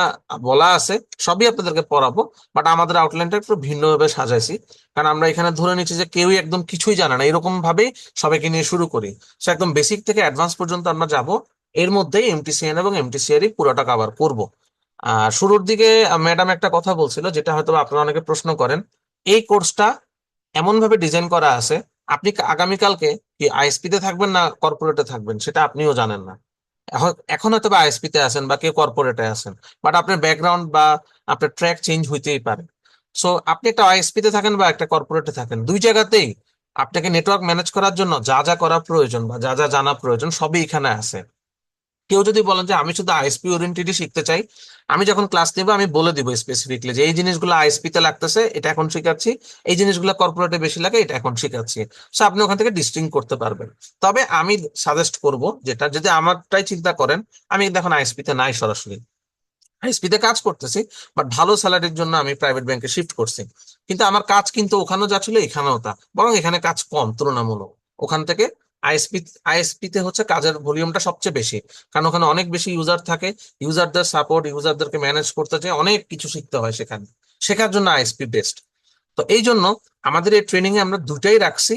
বলা আছে সবই আপনাদেরকে পড়াবো, বাট আমাদের আউটলাইনটা একটু ভিন্নভাবে সাজাইছি। কারণ আমরা এখানে ধরে নিচ্ছি যে কেউই একদম কিছুই জানে না, এরকম ভাবেই সবাইকে নিয়ে শুরু করি। সো একদম বেসিক থেকে অ্যাডভান্স পর্যন্ত আমরা যাব, এর মধ্যেই এমটিসিএন এবং এমটিসিআরই পুরোটা কভার করব। আর শুরুর দিকে ম্যাডাম একটা কথা বলছিল, যেটা হয়তো আপনারা অনেকে প্রশ্ন করেন। এই কোর্সটা এমন ভাবে ডিজাইন করা আছে, আপনি আগামীকালকে কি আইএসপি তে থাকবেন না কর্পোরেটে থাকবেন সেটা আপনিও জানেন না। এখন এখন হয়তো বা আইএসপি তে আছেন বা কেউ কর্পোরেটে আছেন, বাট আপনার ব্যাকগ্রাউন্ড বা আপনার ট্র্যাক চেঞ্জ হইতেই পারে। সো আপনি একটা আইএসপি তে থাকেন বা একটা কর্পোরেটে থাকেন, দুই জায়গাতেই আপনাকে নেটওয়ার্ক ম্যানেজ করার জন্য যা যা করা প্রয়োজন বা যা যা জানা প্রয়োজন সবই এখানে আছে। কেউ যদি বলেন যে আমি শুধু আইএসপি ওরিয়েন্টেডই শিখতে চাই, আমি যখন ক্লাস নেব আমি বলে দিব স্পেসিফিকলি যে এই জিনিসগুলো আইএসপি তে লাগতেছে, এটা এখন শিখাচ্ছি, এই জিনিসগুলো কর্পোরেটে বেশি লাগে, এটা এখন শিখাচ্ছি। সো আপনি ওখান থেকে ডিস্টিং করতে পারবেন। তবে আমি সাজেস্ট করব, যেটা যদি আমারটাই চিন্তা করেন, আমি কিন্তু এখন আইএসপি তে নাই, সরাসরি আইএসপি তে কাজ করতেছি, বাট ভালো স্যালারির জন্য আমি প্রাইভেট ব্যাংকে শিফট করছি। কিন্তু আমার কাজ কিন্তু ওখানেও যা ছিল এখানেও তা, বরং এখানে কাজ কম তুলনামূলক। ওখান থেকে আইএসপি আইএসপি তে হচ্ছে কাজের ভলিউমটা সবচেয়ে বেশি, কারণ ওখানে অনেক বেশি ইউজার থাকে। ইউজারদের সাপোর্ট, ইউজারদেরকে ম্যানেজ করতে চাই, অনেক কিছু শিখতে হয় সেখানে। শেখার জন্য আইএসপি বেস্ট। তো এই জন্য আমাদের এই ট্রেনিং এ আমরা দুটাই রাখছি।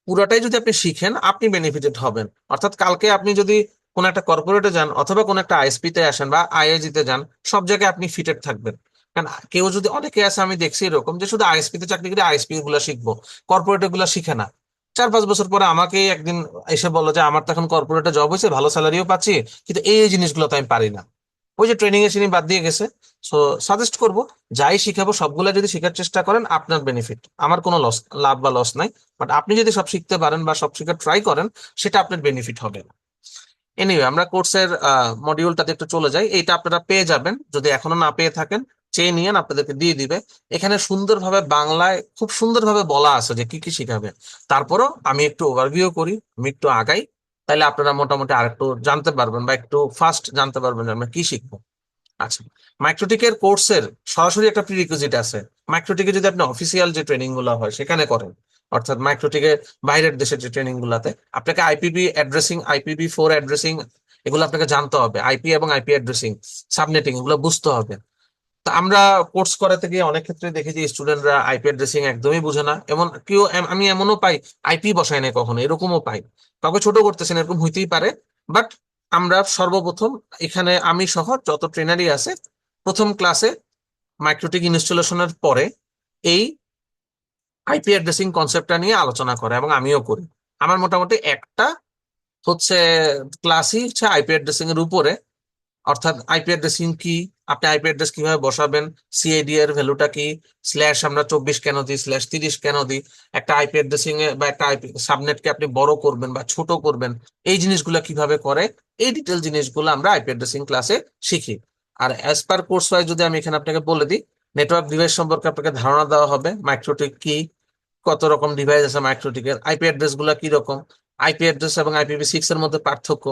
পুরোটাই যদি আপনি শিখেন আপনি বেনিফিটেড হবেন। অর্থাৎ কালকে আপনি যদি কোন একটা কর্পোরেটে যান অথবা কোন একটা আইএসপি তে আসেন বা আইআইজি তে যান, সব জায়গায় আপনি ফিটেড থাকবেন। কারণ কেউ যদি, অনেকে আছে আমি দেখছি এরকম যে শুধু আইএসপি তে চাকরি করে আইএসপি গুলা শিখবো, কর্পোরেট গুলা শিখে না। 4-5 বছর পরে আমাকে একদিন এসে বললো যে আমার তো এখন কর্পোরেটে জব হয়েছে, ভালো স্যালারিও পাচ্ছি, কিন্তু এই জিনিসগুলো তো আমি পারি না। ওই যে ট্রেনিং এ তিনি বাদ দিয়ে গেছে। সো সাজেস্ট করব, যাই শিখাবো সবগুলা যদি শেখার চেষ্টা করেন আপনার বেনিফিট, আমার কোনো লাভ বা লস নাই। বাট আপনি যদি সব শিখতে পারেন বা সব শেখার ট্রাই করেন, সেটা আপনার বেনিফিট হবে। এনিওয়ে, আমরা কোর্সের মডিউলটাতে একটু চলে যাই। এইটা আপনারা পেয়ে যাবেন, যদি এখনো না পেয়ে থাকেন চেয়ে নিয়েন, আপনাদেরকে দিয়ে দিবে। এখানে সুন্দরভাবে বাংলায় খুব সুন্দরভাবে বলা আছে যে কি কি শিখাবে। তারপরও আমি একটু ওভারভিউ করি, আমি একটু আগাই, তাহলে আপনারা মোটামুটি আরেকটু জানতে পারবেন বা একটু ফার্স্ট জানতে পারবেন যে আমরা কি শিখবো। আচ্ছা, মাইক্রোটিকের কোর্সের সরাসরি একটা প্রিরিকুইজিট আছে। মাইক্রোটিকে যদি আপনি অফিসিয়াল যে ট্রেনিং গুলো হয় সেখানে করেন, অর্থাৎ মাইক্রোটিকের বাইরের দেশের যে ট্রেনিং গুলাতে, আপনাকে আইপিভি অ্যাড্রেসিং, IPv4 অ্যাড্রেসিং, এগুলো আপনাকে জানতে হবে। আইপি এবং আইপি অ্যাড্রেসিং, সাবনেটিং, এগুলো বুঝতে হবে। তো আমরা কোর্স করাতে গিয়ে অনেক ক্ষেত্রে দেখেছি স্টুডেন্টরা আইপি অ্যাড্রেসিং একদমই বুঝে না, এমন কেউ আমি এমনও পাই আইপি বসায় না কখনো, এরকমও পাই। কাউকে ছোট করতেছেন, এরকম হইতেই পারে। বাট আমরা সর্বপ্রথম এখানে আমি সহ যত ট্রেনারই আছে, প্রথম ক্লাসে মাইক্রোটিক ইনস্টলেশনের পরে এই আইপি অ্যাড্রেসিং কনসেপ্টটা নিয়ে আলোচনা করে, এবং আমিও করি। আমার মোটামুটি একটা হচ্ছে ক্লাসই হচ্ছে আইপি অ্যাড্রেসিং এর উপরে, অর্থাৎ আইপি অ্যাড্রেসিং কি, আপনি আইপি অ্যাড্রেস কিভাবে বসাবেন, সিআইডি এর ভ্যালুটা কি, স্ল্যাশ আমরা 24 কেন দিই, স্ল্যাশ 30 কেন দিই, একটা আইপি অ্যাড্রেসিং এ বা একটা আইপি সাবনেটকে আপনি বড় করবেন বা ছোট করবেন, এই জিনিসগুলো কিভাবে করে, এই ডিটেল জিনিসগুলো আমরা আইপি অ্যাড্রেসিং ক্লাসে শিখি। আর অ্যাজ পার কোর্স ওয়াইজ যদি আমি এখানে আপনাকে বলে দিই, নেটওয়ার্ক ডিভাইস সম্পর্কে আপনাকে ধারণা দেওয়া হবে, মাইক্রোটিক কি, কত রকম ডিভাইস আছে মাইক্রোটিকের, আইপি অ্যাড্রেস গুলা কি রকম, আইপি অ্যাড্রেস এবং IPv6 এর মধ্যে পার্থক্য,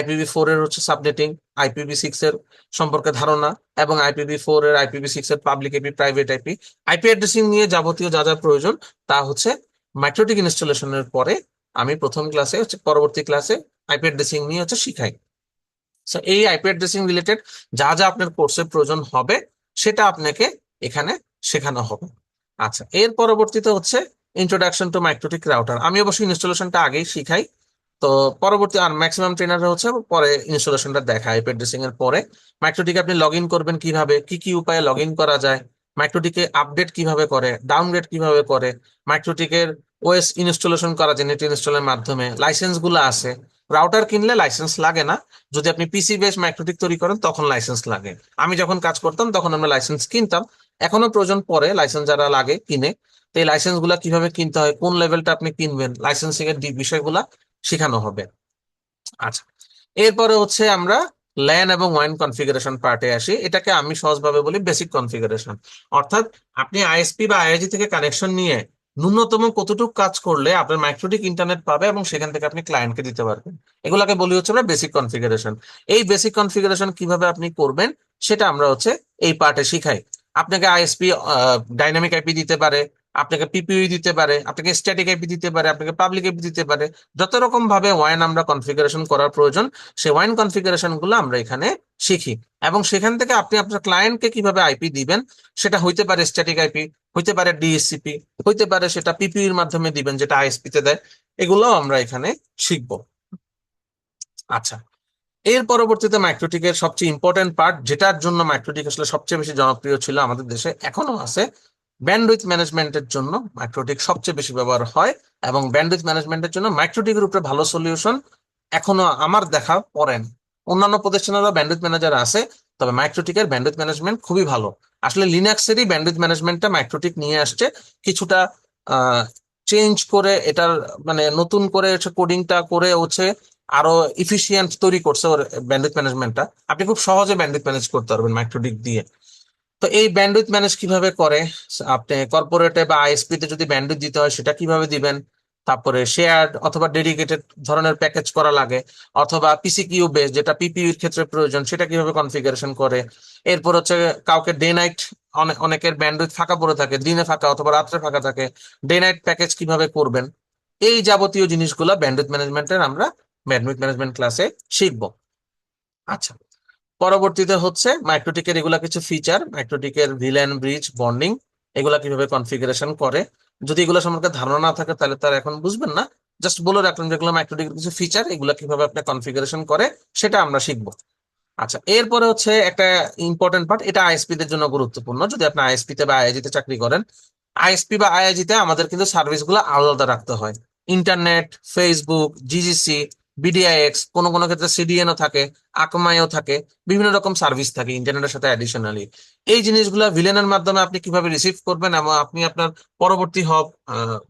IPv4 এর হচ্ছে সাবনেটিং, IPv6 এর সম্পর্কে ধারণা, এবং IPv4 এর, IPv6 এর public IP, private IP, IP addressing নিয়ে যাবতীয় যা যা প্রয়োজন তা হচ্ছে মাইক্রোটিক ইনস্টলেশনের পরে আমি প্রথম ক্লাসে হচ্ছে, পরবর্তী ক্লাসে আইপি অ্যাড্রেসিং নিয়ে হচ্ছে শিখাই। সো এই আইপি অ্যাড্রেসিং রিলেটেড যা যা আপনার কোর্সে প্রয়োজন হবে সেটা আপনাকে এখানে শেখানো হবে। আচ্ছা, এর পরবর্তীতে হচ্ছে ইন্ট্রোডাকশন টু মাইক্রোটিক রাউটার। আমি অবশ্যই ইনস্টলেশনটা আগেই শিখাই। তো পরবর্তী আর ম্যাক্সিমাম ট্রেনার হচ্ছে পরে ইনস্টলেশনটা দেখায়। আইপি অ্যাড্রেসিং এর পরে মাইক্রোটিকে আপনি লগ ইন করবেন কিভাবে, কি কি উপায়ে লগ ইন করা যায়, মাইক্রোটিকে আপডেট কিভাবে করে, ডাউনগ্রেড কিভাবে করে, মাইক্রোটিকের ওএস ইনস্টলেশন করা যায় নেট ইনস্টলের মাধ্যমে, লাইসেন্স গুলো আছে। রাউটার কিনলে লাইসেন্স লাগে না, যদি আপনি পিসি বেস মাইক্রোটিক তৈরি করেন তখন লাইসেন্স লাগে। আমি যখন কাজ করতাম তখন আমরা লাইসেন্স কিনতাম, এখনো প্রয়োজন পড়ে লাইসেন্স যারা লাগে কিনে। তো এই লাইসেন্স গুলা কিভাবে কিনতে হয়, কোন লেভেলটা আপনি কিনবেন, লাইসেন্সিং এর বিষয়গুলা শেখানো হবে। আচ্ছা, এরপরে হচ্ছে আমরা ল্যান এবং ওয়াইন কনফিগারেশন পার্টে আসি। এটাকে আমি সহজভাবে বলি বেসিক কনফিগারেশন। অর্থাৎ আপনি আইএসপি বা আইআইজি থেকে কানেকশন নিয়ে ন্যূনতম কতটুকু কাজ করলে আপনার মাইক্রোটিক ইন্টারনেট পাবে এবং সেখান থেকে আপনি ক্লায়েন্টকে দিতে পারবেন, এগুলাকে বলি হচ্ছে আমরা বেসিক কনফিগারেশন। এই বেসিক কনফিগারেশন কিভাবে আপনি করবেন সেটা আমরা হচ্ছে এই পার্টে শিখাই। আপনাকে আইএসপি ডাইনামিক আইপি দিতে পারে, আপনাকে পিপিইউ দিতে পারে, আপনাকে স্ট্যাটিক আইপি দিতে পারে, আপনাকে পাবলিক আইপি দিতে পারে। যত রকম ভাবে ওয়াইন আমরা কনফিগারেশন করার প্রয়োজন, সেই ওয়াইন কনফিগারেশন গুলো আমরা এখানে শিখি। এবং সেখান থেকে আপনি আপনার ক্লায়েন্টকে কিভাবে আইপি দিবেন, সেটা হইতে পারে স্ট্যাটিক আইপি, হইতে পারে ডিএসসিপি, হইতে পারে সেটা পিপিইউর মাধ্যমে দিবেন যেটা আইএসপি তে দেয়, এগুলো আমরা এখানে শিখবো। আচ্ছা, এর পরবর্তীতে মাইক্রোটিকের সবচেয়ে ইম্পর্টেন্ট পার্ট, যেটার জন্য মাইক্রোটিক আসলে সবচেয়ে বেশি জনপ্রিয় ছিল আমাদের দেশে, এখনো আছে, ব্যান্ডউইথ ম্যানেজমেন্টের জন্য মাইক্রোটিক সবচেয়ে বেশি ব্যবহার হয়। এবং ব্যান্ডউইথ ম্যানেজমেন্টের জন্য মাইক্রোটিকের উপরে ভালো সলিউশন এখনো আমার দেখা পড়েন। অন্যান্য প্রতিষ্ঠানেরও ব্যান্ডউইথ ম্যানেজার আছে, তবে মাইক্রোটিকের ব্যান্ডউইথ ম্যানেজমেন্ট খুবই ভালো। আসলে লিনাক্সেরই ব্যান্ডউইথ ম্যানেজমেন্টটা মাইক্রোটিক নিয়ে আসছে, কিছুটা চেঞ্জ করে, এটার মানে নতুন করে কোডিংটা করে হচ্ছে আরো ইফিসিয়েন্ট তৈরি করছে ওর ব্যান্ডউইথ ম্যানেজমেন্টটা। আপনি খুব সহজে ব্যান্ডউইথ ম্যানেজ করতে পারবেন মাইক্রোটিক দিয়ে। তো এই ব্যান্ডউইথ ম্যানেজ কিভাবে করে, আপনি কর্পোরেটে বা আইএসপি তে যদি ব্যান্ডউইথ দিতে হয় সেটা কিভাবে দিবেন, তারপরে শেয়ার্ড অথবা ডেডিকেটেড ধরনের প্যাকেজ করা লাগে, অথবা পিসিকিউ বেস যেটা পিপিইউ এর ক্ষেত্রে প্রয়োজন সেটা কিভাবে কনফিগারেশন করে। এরপর হচ্ছে কাউকে ডে নাইট, অনেকের ব্যান্ডউইথ ফাঁকা পড়ে থাকে, দিনে ফাঁকা অথবা রাত্রে ফাঁকা থাকে, ডে নাইট প্যাকেজ কিভাবে করবেন, এই যাবতীয় জিনিসগুলো ব্যান্ডউইথ ম্যানেজমেন্টের আমরা ব্যান্ডউইথ ম্যানেজমেন্ট ক্লাসে শিখবো। আচ্ছা, পরবর্তীতে হচ্ছে মাইক্রোটিকের এগুলা কিছু ফিচার, মাইক্রোটিকের ভিল্যান, ব্রিজ, বন্ডিং, এগুলা কিভাবে কনফিগারেশন করে। যদি এগুলো সম্পর্কে ধারণা না থাকে তাহলে তার এখন বুঝবেন না, জাস্ট বলে রাখলাম যেগুলো মাইক্রোটিকের কিছু ফিচার, এগুলা কিভাবে আপনি কনফিগারেশন করে সেটা আমরা শিখবো। আচ্ছা, এরপরে হচ্ছে একটা ইম্পর্টেন্ট পার্ট, এটা আইএসপি দের জন্য গুরুত্বপূর্ণ। যদি আপনি আইএসপি তে বা আইআইজি তে চাকরি করেন, আইএসপি বা আইআইজি তে আমাদের কিন্তু সার্ভিস গুলো আলাদা আলাদা রাখতে হয়। ইন্টারনেট, ফেসবুক, জিজিসি, বিডিআইএক্স, কোনো কোনো ক্ষেত্রে সিডিএন ও থাকে, আকমাইও থাকে, বিভিন্ন রকম সার্ভিস থাকে ইন্টারনেটের সাথে অ্যাডিশনালি। এই জিনিসগুলো ভিলেনের মাধ্যমে আপনি কিভাবে রিসিভ করবেন এবং আপনি আপনার পরবর্তী হব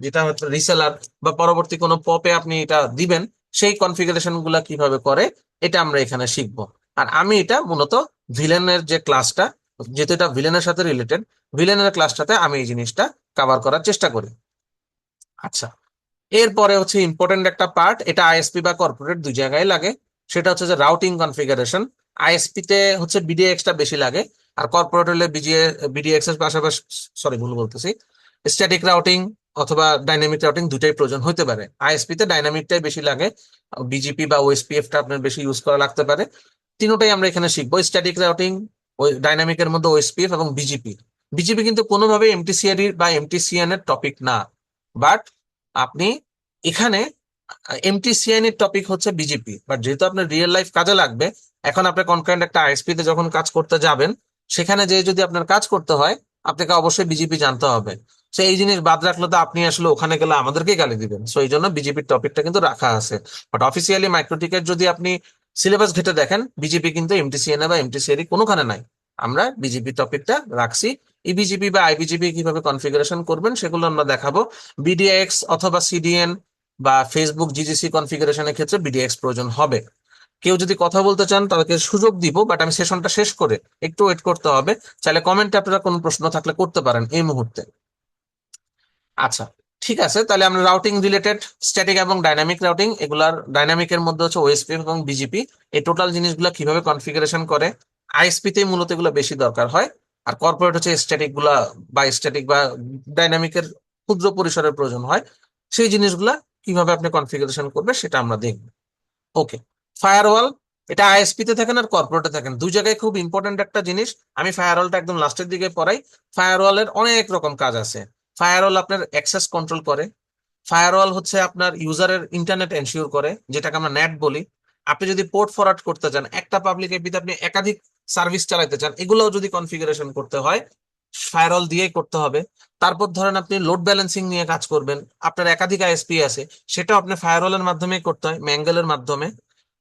যেটা হচ্ছে রিসেলার বা পরবর্তী কোনো পপে আপনি এটা দিবেন, সেই কনফিগারেশন গুলা কিভাবে করে, এটা আমরা এখানে শিখবো। আর আমি এটা মূলত ভিলেনের যে ক্লাসটা, যেহেতু এটা ভিলেনের সাথে রিলেটেড, ভিলেনের ক্লাসটাতে আমি এই জিনিসটা কভার করার চেষ্টা করি। আচ্ছা, এরপরে হচ্ছে ইম্পর্টেন্ট একটা পার্ট, এটা আইএসপি বা কর্পোরেট দুই জায়গায় লাগে। সেটা হচ্ছে যে রাউটিং কনফিগারেশন। আইএসপি তে হচ্ছে বিডিএক্স টা বেশি লাগে, আর কর্পোরেট হলে বিডিএক্স এর পাশাপাশি, সরি ভুল বলতেছি, স্ট্যাটিক রাউটিং অথবা ডাইনামিক রাউটিং দুটাই প্রয়োজন হতে পারে। আইএসপি তে ডাইনামিকটাই বেশি লাগে, বিজিপি বা ওএসপিএফ টা আপনার বেশি ইউজ করা লাগতে পারে। তিনটাই আমরা এখানে শিখবো, স্ট্যাটিক রাউটিং, ওই ডাইনামিকের মধ্যে ওএসপিএফ এবং বিজিপি। বিজিপি কিন্তু কোনোভাবে এমটিসিআর বা এমটিসিএন এর টপিক না, বাট আপনি এখানে এমটিসিএন এর টপিক হচ্ছে বিজেপি, বাট যেহেতু আপনার রিয়েল লাইফ কাজে লাগবে, এখন আপনার কনকারেন্ট একটা আইএসপি তে যখন কাজ করতে যাবেন, সেখানে যে যদি আপনার কাজ করতে হয়, আপনাকে অবশ্যই বিজেপি জানতে হবে। সো এই জিনিস বাদ রাখলে তো আপনি আসলে ওখানে গেলে আমাদেরকেই গালি দিবেন। সো এই জন্য বিজেপির টপিকটা কিন্তু রাখা আছে। বাট অফিসিয়ালি মাইক্রোটিকের যদি আপনি সিলেবাস ঘেটে দেখেন, বিজেপি কিন্তু এমটিসিএন বা এমটিসিআর কোনোখানে নাই। আমরা বিজেপি টপিকটা রাখছি। ইবিজিপি বা আইবিজিপি কিভাবে কনফিগারেশন করবেন সেগুলো আমরা দেখাবো। বিডিএক্স অথবা সিডিএন বা ফেসবুক জিজিসি কনফিগারেশনের ক্ষেত্রে বিডিএক্স প্রয়োজন হবে। কেউ যদি কথা বলতে চান তাদেরকে সুযোগ দিব, বাট আমি সেশনটা শেষ করে একটু ওয়েট করতে হবে। চাইলে কমেন্টে আপনারা কোনো প্রশ্ন থাকলে করতে পারেন এই মুহূর্তে। আচ্ছা, ঠিক আছে, তাহলে আমরা রাউটিং রিলেটেড, স্ট্যাটিক এবং ডাইনামিক রাউটিং, এগুলার ডাইনামিকের মধ্যে হচ্ছে ওএসপি এবং বিজিপি, এই টোটাল জিনিসগুলো কিভাবে কনফিগারেশন করে। আইএসপি তে মূলত এগুলো বেশি দরকার হয়। আর কর্পোরেট হচ্ছে স্ট্যাটিক গুলা বা স্ট্যাটিক বা ডাইনামিকের ক্ষুদ্র পরিসরের প্রয়োজন হয়। সেই জিনিসগুলা কিভাবে আপনি কনফিগারেশন করবে সেটা আমরা দেখব। ওকে, ফায়ারওয়াল, এটা আইএসপি তে থাকেন আর কর্পোরেটে থাকেন, দুই জায়গায় খুব ইম্পর্টেন্ট একটা জিনিস। আমি ফায়ারওয়ালটা একদম লাস্টের দিকে পড়াই। ফায়ারওয়ালের অনেক রকম কাজ আছে। ফায়ারওয়াল আপনার অ্যাক্সেস কন্ট্রোল করে। ফায়ারওয়াল হচ্ছে আপনার ইউজারের ইন্টারনেট এনশিওর করে, যেটাকে আমরা নেট বলি। আপনি যদি পোর্ট ফরওয়ার্ড করতে চান, একটা পাবলিক আইপিতে আপনি একাধিক সার্ভিস চালাতে চান, এগুলোও যদি কনফিগারেশন করতে হয়, ফায়ারওয়াল দিয়েই করতে হবে। তারপর ধরেন আপনি লোড ব্যালেন্সিং নিয়ে কাজ করবেন, আপনার একাধিক আইএসপি আছে, সেটাও আপনি ফায়ারওয়ালের মাধ্যমে করতে হয়, ম্যাঙ্গেলের মাধ্যমে।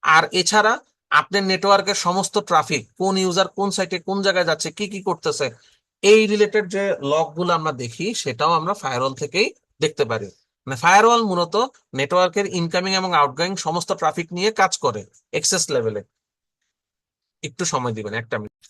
আর এছাড়া আপনার নেটওয়ার্কের সমস্ত ট্রাফিক, কোন ইউজার কোন সাইটে কোন জায়গায় যাচ্ছে, কি কি করতেছে, এই রিলেটেড যে লগ গুলো আমরা দেখি, সেটাও আমরা ফায়ারওয়াল থেকেই দেখতে পারি। মানে ফায়ারওয়াল মূলত নেটওয়ার্কের ইনকামিং এবং আউটগোয়িং সমস্ত ট্রাফিক নিয়ে কাজ করে এক্সেস লেভেলে। একটু সময় দিবেন, একটা মিনিট।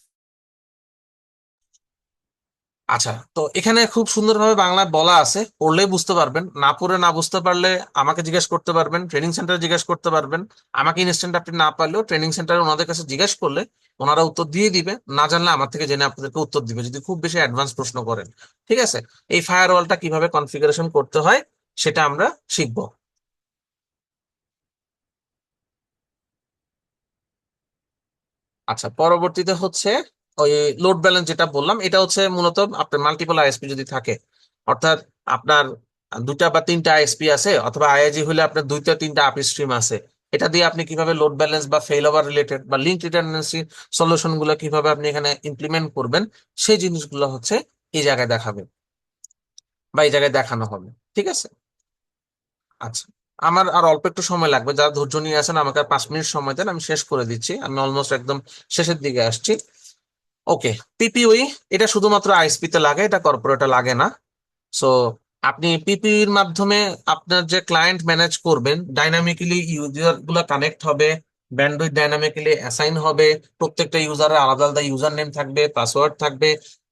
আচ্ছা, তো এখানে খুব সুন্দরভাবে বাংলায় বলা আছে, পড়লেই বুঝতে পারবেন, না পড়ে না বুঝতে পারলে আমাকে জিজ্ঞেস করতে পারবেন, ট্রেনিং সেন্টারে জিজ্ঞেস করতে পারবেন। আমাকে ইনস্ট্যান্ট আপনি না পারলেও ট্রেনিং সেন্টারে ওনাদের কাছে জিজ্ঞেস করলে ওনারা উত্তর দিয়ে দিবে, না জানলে আমার থেকে জেনে আপনাদেরকে উত্তর দিবে যদি খুব বেশি অ্যাডভান্স প্রশ্ন করেন। ঠিক আছে, এই ফায়ারওয়ালটা কিভাবে কনফিগারেশন করতে হয় সেটা আমরা শিখবো। আচ্ছা, পরবর্তীতে হচ্ছে ওই লোড ব্যালেন্স যেটা বললাম, এটা হচ্ছে মূলত আপনার মাল্টিপল আইএসপি যদি থাকে, অর্থাৎ আপনার দুটা বা তিনটা আইএসপি আছে, অথবা আইআইজি হলে আপনার দুইটা তিনটা আপ স্ট্রিম আছে, এটা দিয়ে আপনি কিভাবে লোড ব্যালেন্স বা ফেল ওভার রিলেটেড বা লিঙ্ক রিডান্ডেন্সি সলিউশন গুলো কিভাবে আপনি এখানে ইমপ্লিমেন্ট করবেন, সেই জিনিসগুলো হচ্ছে এই জায়গায় দেখাবে বা এই জায়গায় দেখানো হবে। ঠিক আছে, আচ্ছা, আমার আর অল্প একটু সময় লাগবে, যারা ধৈর্য নিয়ে আছেন আমাকে আর 5 মিনিট সময় দেন, আমি শেষ করে দিচ্ছি, আমি অলমোস্ট একদম শেষের দিকে আসছি। ওকে, পিপিওই, এটা শুধুমাত্র আইএসপি তে লাগে, এটা কর্পোরেটে লাগে না। সো আপনি পিপির মাধ্যমে আপনার যে ক্লায়েন্ট ম্যানেজ করবেন, ডাইনামিক্যালি ইউজার গুলা কানেক্ট হবে, ব্যান্ডউইথ ডাইনামিক্যালি অ্যাসাইন হবে, প্রত্যেকটা ইউজারের আলাদা আলাদা ইউজার নেম থাকবে, পাসওয়ার্ড থাকবে,